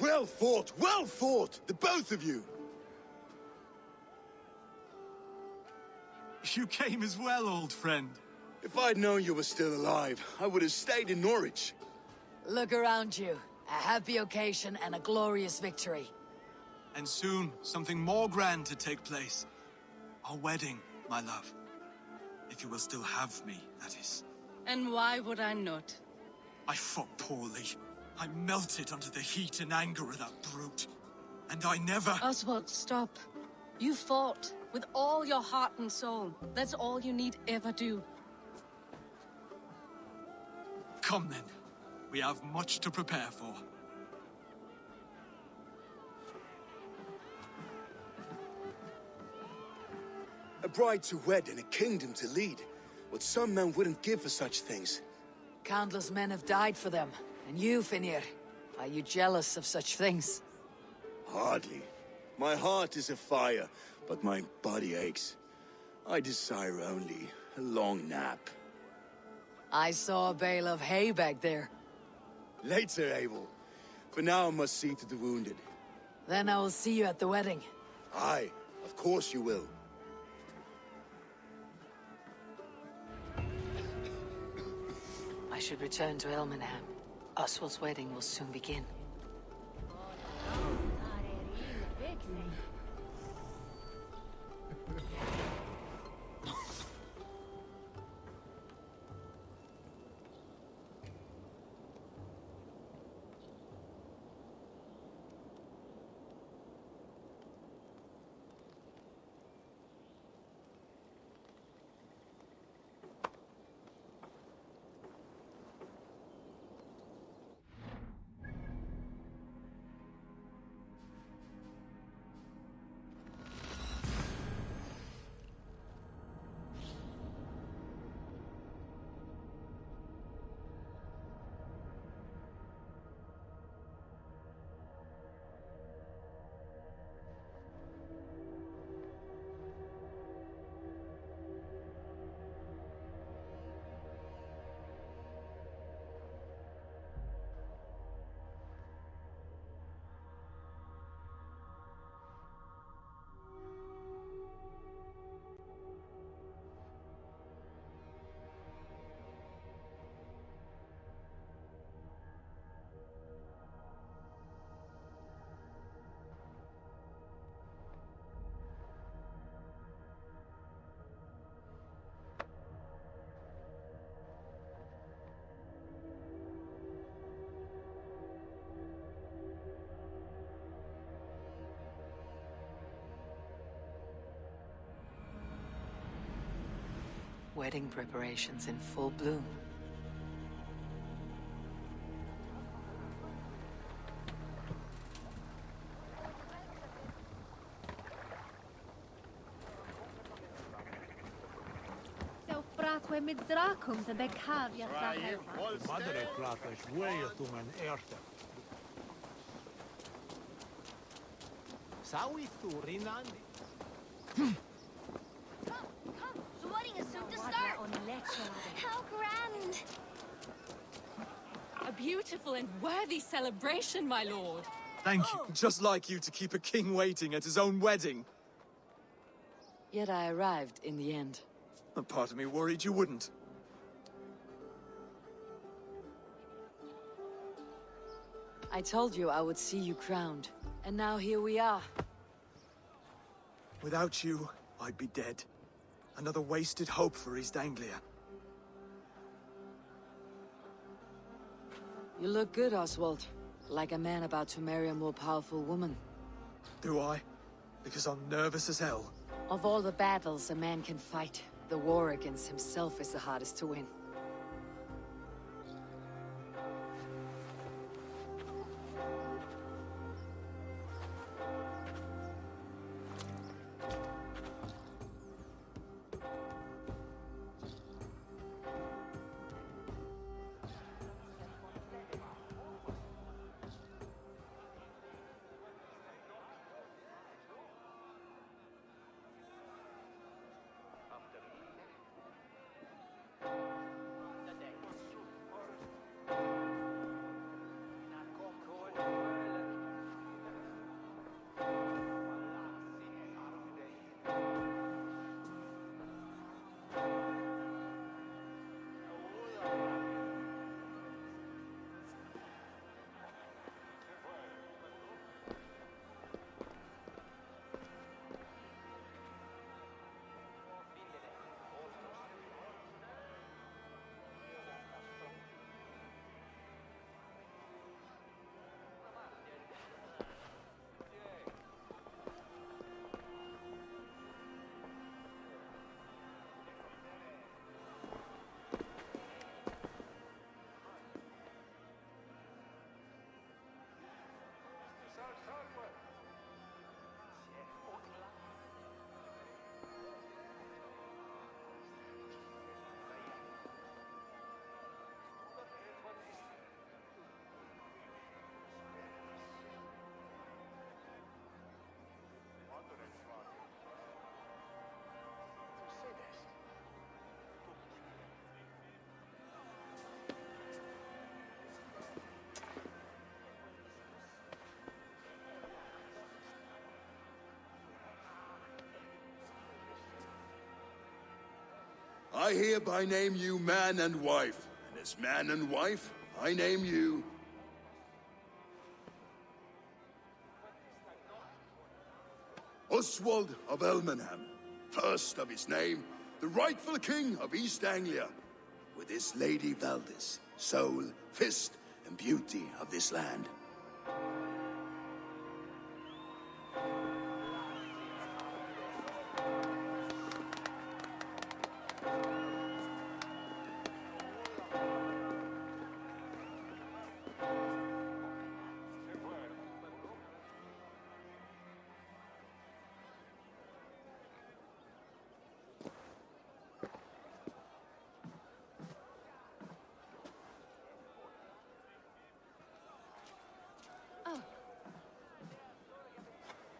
Well fought, the both of you! You came as well, old friend. If I'd known you were still alive, I would have stayed in Norwich. Look around you. A happy occasion and a glorious victory. And soon, something more grand to take place. Our wedding, my love. If you will still have me, that is. And why would I not? I fought poorly. I melted under the heat and anger of that brute. And I never... Oswald, stop. You fought with all your heart and soul. That's all you need ever do. Come then. We have much to prepare for. A bride to wed and a kingdom to lead. What some men wouldn't give for such things. Countless men have died for them. And you, Finir, are you jealous of such things? Hardly. My heart is afire, but my body aches. I desire only a long nap. I saw a bale of hay back there. Later, Abel. For now, I must see to the wounded. Then I will see you at the wedding. Aye, of course you will. I should return to Elmenham. Oswald's wedding will soon begin. Wedding preparations in full bloom. Bratwe med drakum the bekavia Madre pratas way tuman erte. Sawi thurinani. The wedding is soon to start. How grand! A beautiful and worthy celebration, my lord. Thank you. Just like you to keep a king waiting at his own wedding. Yet I arrived in the end. A part of me worried you wouldn't. I told you I would see you crowned, and now here we are. Without you, I'd be dead. Another wasted hope for East Anglia. You look good, Oswald. Like a man about to marry a more powerful woman. Do I? Because I'm nervous as hell. Of all the battles a man can fight, the war against himself is the hardest to win. I hereby name you man and wife, and as man and wife, I name you... Oswald of Elmenham, first of his name, the rightful king of East Anglia, with his lady Valdis, soul, fist, and beauty of this land.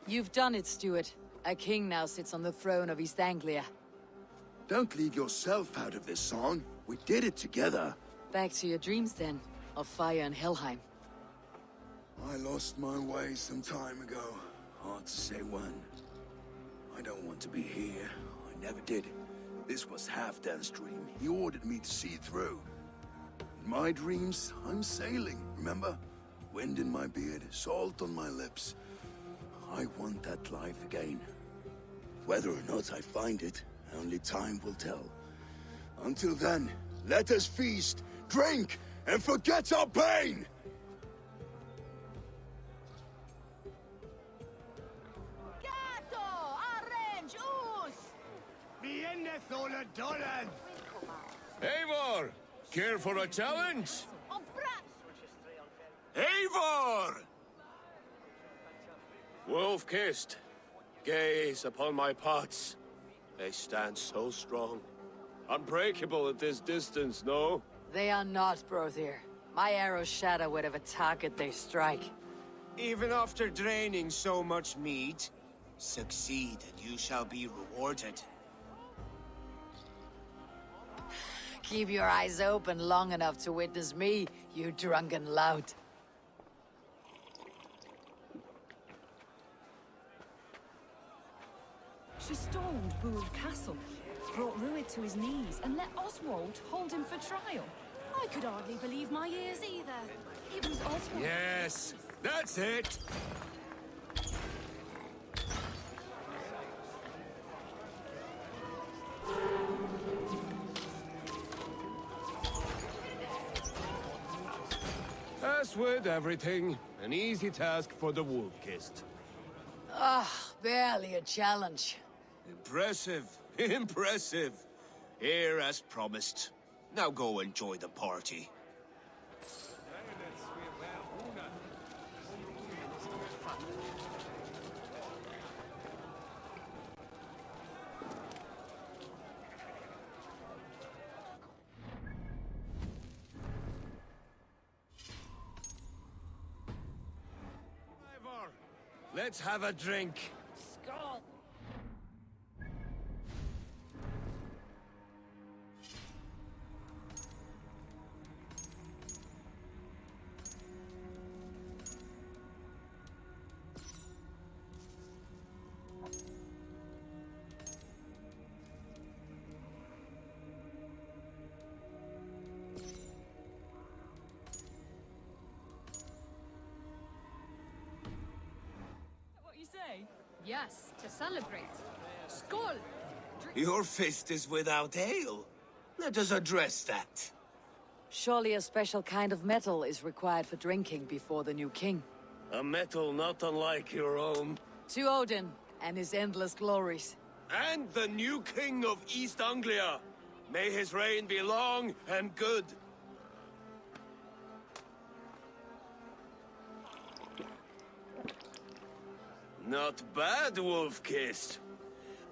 You've done it, Stuart. A king now sits on the throne of East Anglia. Don't leave yourself out of this song. We did it together. Back to your dreams, then, of fire and Helheim. I lost my way some time ago. Hard to say when. I don't want to be here. I never did. This was Halfdan's dream. He ordered me to see through. In my dreams, I'm sailing, remember? Wind in my beard, salt on my lips. I want that life again. Whether or not I find it, only time will tell. Until then, let us feast, drink, and forget our pain! Viene sola dollars! Eivor! Care for a challenge? Eivor! Wolf-kissed. Gaze upon my pots. They stand so strong. Unbreakable at this distance, no? They are not, Brother. My arrows shatter whatever target they strike. Even after draining so much meat, succeed and you shall be rewarded. Keep your eyes open long enough to witness me, you drunken lout. She stormed Rued Castle, brought Rued to his knees, and let Oswald hold him for trial. I could hardly believe my ears either. It was Oswald. Yes, that's it! As with everything, an easy task for the wolf-kissed. Ah, barely a challenge. Impressive, impressive. Here as promised. Now go enjoy the party. Let's have a drink. Skull! Yes, to celebrate. Skål! Your fist is without ale. Let us address that. Surely a special kind of metal is required for drinking before the new king. A metal not unlike your own. To Odin and his endless glories. And the new king of East Anglia. May his reign be long and good. Not bad, Wolf-kissed.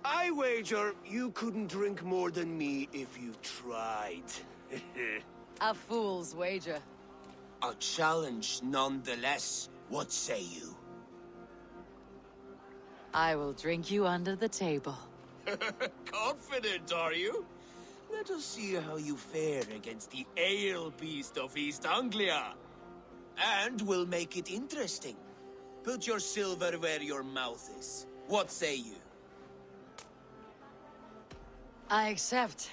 I wager you couldn't drink more than me if you tried. A fool's wager. A challenge nonetheless. What say you? I will drink you under the table. Confident, are you? Let us see how you fare against the ale beast of East Anglia. And we'll make it interesting. Put your silver where your mouth is. What say you? I accept.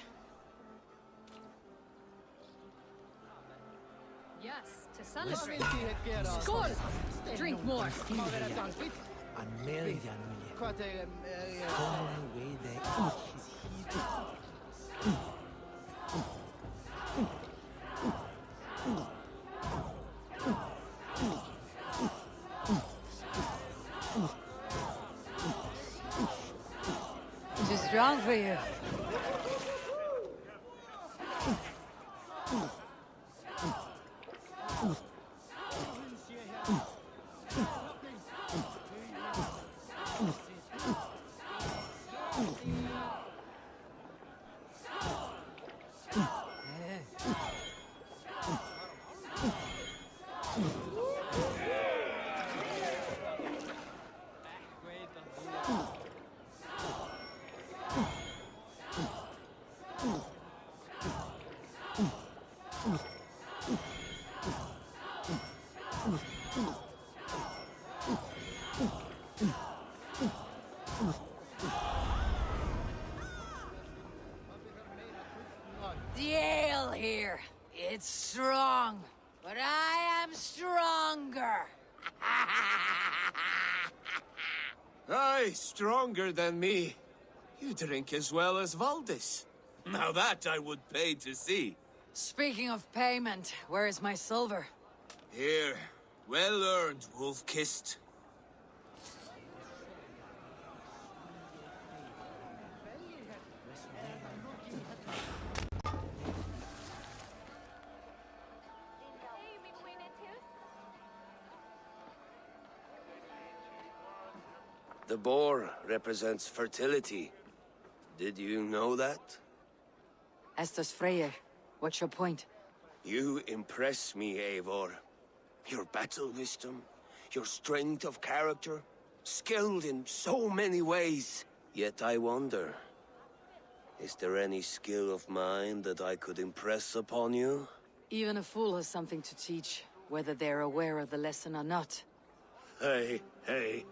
Yes, to celebrate. Skål! Drink more. Too strong for you. The ale here, it's strong, but I am stronger. Aye, stronger than me. You drink as well as Valdis. Now that I would pay to see. Speaking of payment, where is my silver? Here, well earned, Wolf-kissed. The boar represents fertility. Did you know that? As does Freyr. What's your point? You impress me, Eivor. Your battle wisdom, your strength of character, skilled in so many ways. Yet I wonder, is there any skill of mine that I could impress upon you? Even a fool has something to teach, whether they're aware of the lesson or not. Hey, hey.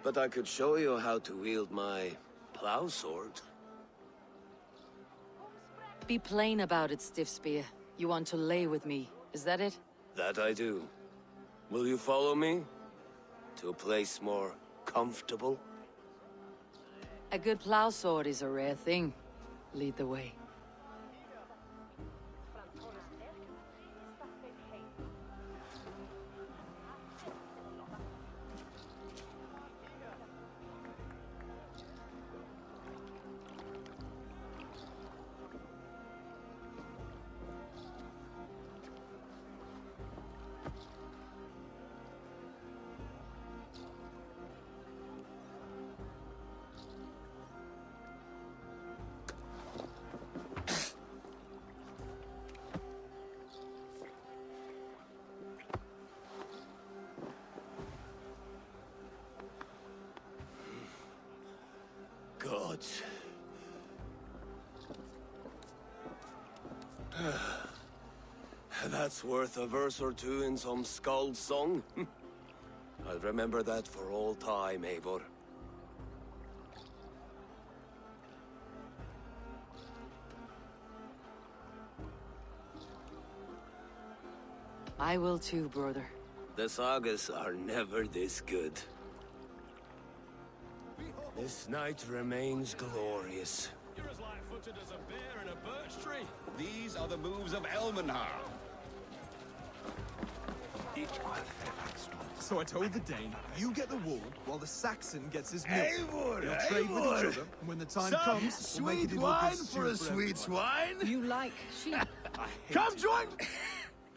But I could show you how to wield my plow sword. Be plain about it, Stiffspear. You want to lay with me, is that it? That I do. Will you follow me? To a place more comfortable? A good plow sword is a rare thing. Lead the way. Gods. That's worth a verse or two in some skald song. I'll remember that for all time, Eivor. I will too, brother. The sagas are never this good. This night remains glorious. You're as light-footed as a bear in a birch tree. These are the moves of Elmenhar. So I told the Dane, you get the wool while the Saxon gets his milk. Eivor, They'll trade with each Eivor. other, and when the time Some comes, we'll make it sweet into wine a good for a stew sweet swine. You like sheep. Come join.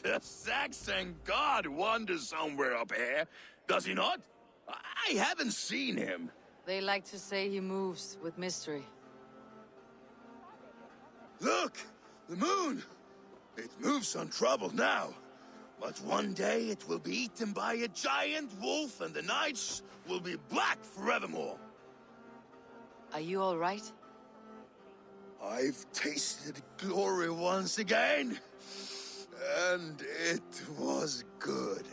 The Saxon god wanders somewhere up here, does he not? I haven't seen him. They like to say he moves with mystery. Look, the moon. It moves untroubled now. But one day it will be eaten by a giant wolf and the nights will be black forevermore. Are you all right? I've tasted glory once again. And it was good.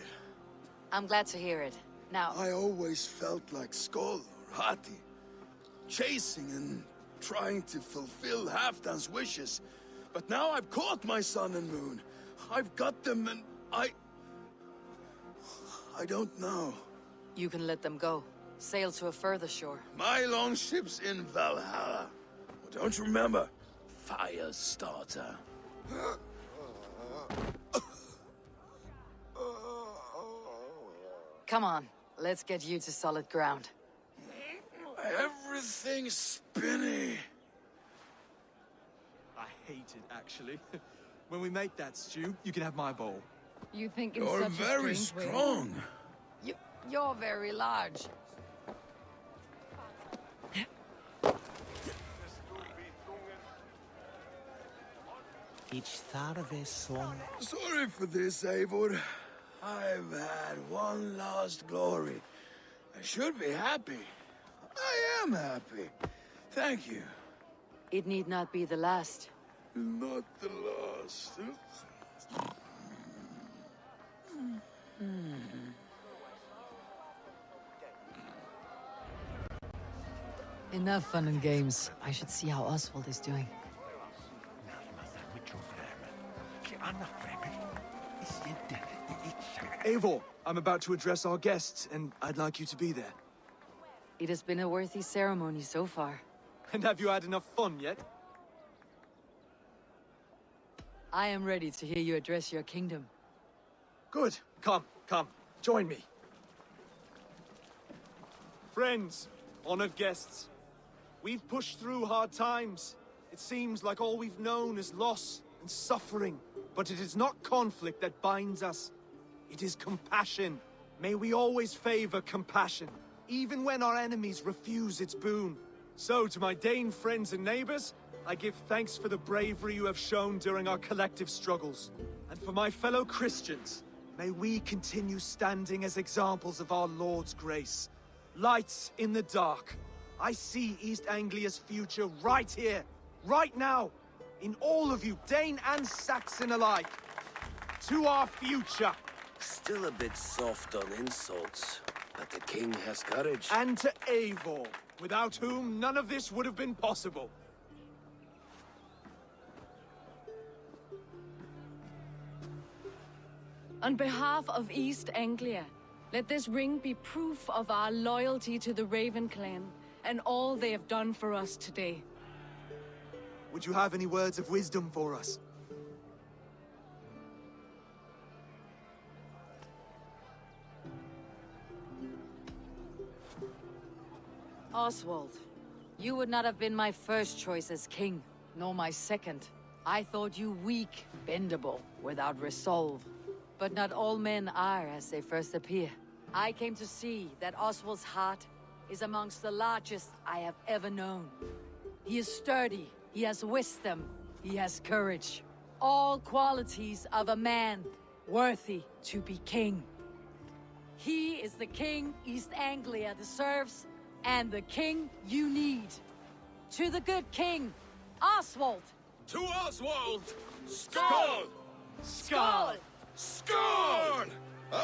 I'm glad to hear it. Now... I always felt like Skoll or Hati. Chasing and trying to fulfill Halfdan's wishes. But now I've caught my sun and moon. I've got them and I don't know. You can let them go. Sail to a further shore. My longship's in Valhalla. Don't you remember? Firestarter. Come on, let's get you to solid ground. Everything's spinny. I hate it, actually. When we make that stew, you can have my bowl. You think in You're such very a strange way. strong. You're very large. Each thought of his song. Sorry for this, Eivor. I've had one last glory. I should be happy. I am happy. Thank you. It need not be the last. Not the last. Enough fun and games. I should see how Oswald is doing. Eivor, I'm about to address our guests, and I'd like you to be there. It has been a worthy ceremony so far. And have you had enough fun yet? I am ready to hear you address your kingdom. Good. Come, join me. Friends, honored guests, we've pushed through hard times. It seems like all we've known is loss and suffering. But it is not conflict that binds us. It is compassion. May we always favor compassion, even when our enemies refuse its boon. So, to my Dane friends and neighbors, I give thanks for the bravery you have shown during our collective struggles. And for my fellow Christians, may we continue standing as examples of our Lord's grace. Lights in the dark. I see East Anglia's future right here, right now, in all of you, Dane and Saxon alike. To our future. Still a bit soft on insults, but the king has courage. And to Eivor, without whom none of this would have been possible. On behalf of East Anglia, let this ring be proof of our loyalty to the Raven clan and all they have done for us today. Would you have any words of wisdom for us? Oswald, you would not have been my first choice as king, nor my second. I thought you weak, bendable, without resolve. But not all men are as they first appear. I came to see that Oswald's heart is amongst the largest I have ever known. He is sturdy, he has wisdom, he has courage. All qualities of a man worthy to be king. He is the king East Anglia deserves, and the king you need. To the good king, Oswald! To Oswald! Skull! Skull! Skull!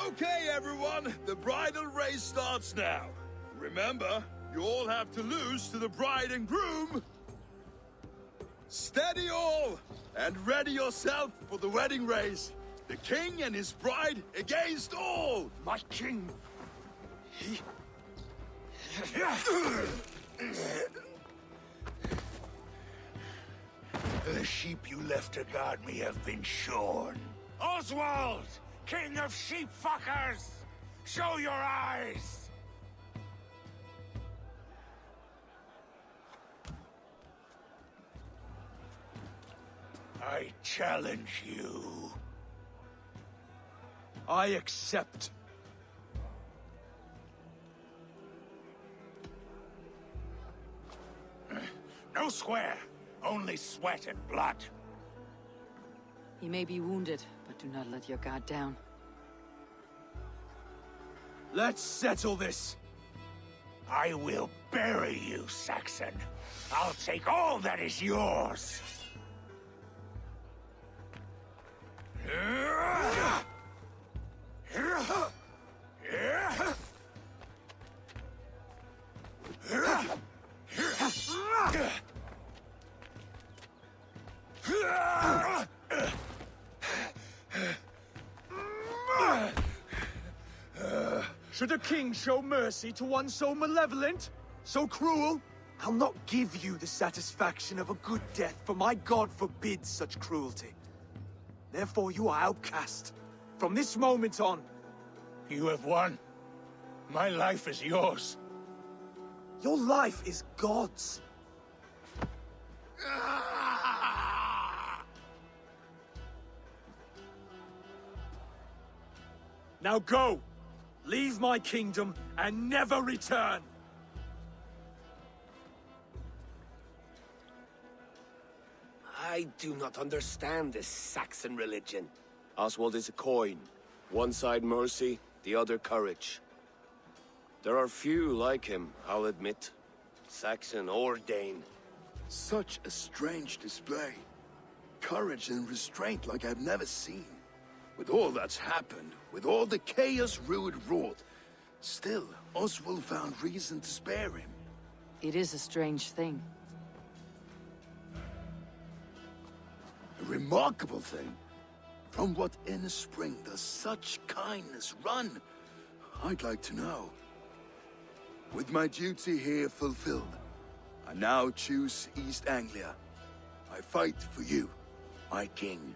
Okay, everyone, the bridal race starts now. Remember, you all have to lose to the bride and groom. Steady all, and ready yourself for the wedding race. The king and his bride against all! My king! He... The sheep you left to guard me have been shorn. Oswald! King of sheep fuckers! Show your eyes! I challenge you. I accept. No square, only sweat and blood. He may be wounded, but do not let your guard down. Let's settle this. I will bury you, Saxon. I'll take all that is yours. Should a king show mercy to one so malevolent? So cruel? I'll not give you the satisfaction of a good death, for my god forbids such cruelty. Therefore you are outcast. From this moment on. You have won. My life is yours. Your life is God's. Now go! Leave my kingdom and never return! I do not understand this Saxon religion. Oswald is a coin. One side mercy, the other courage. There are few like him, I'll admit. Saxon or Dane. Such a strange display. Courage and restraint like I've never seen. With all that's happened, with all the chaos Rued wrought, still, Oswald found reason to spare him. It is a strange thing. A remarkable thing. From what inner spring does such kindness run? I'd like to know. With my duty here fulfilled, I now choose East Anglia. I fight for you, my king.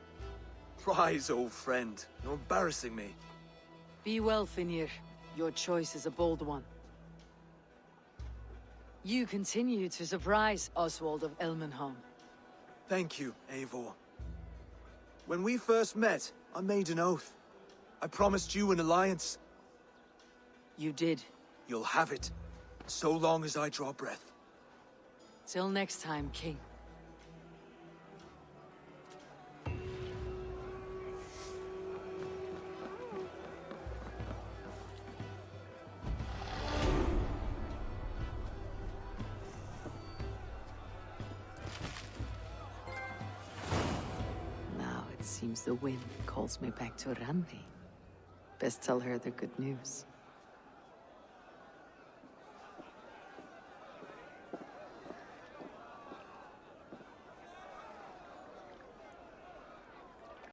Rise, old friend. You're embarrassing me. Be well, Finir. Your choice is a bold one. You continue to surprise Oswald of Elmenholm. Thank you, Eivor. When we first met, I made an oath. I promised you an alliance. You did. You'll have it, so long as I draw breath. Till next time, King. Now it seems the wind calls me back to Randvi. Best tell her the good news.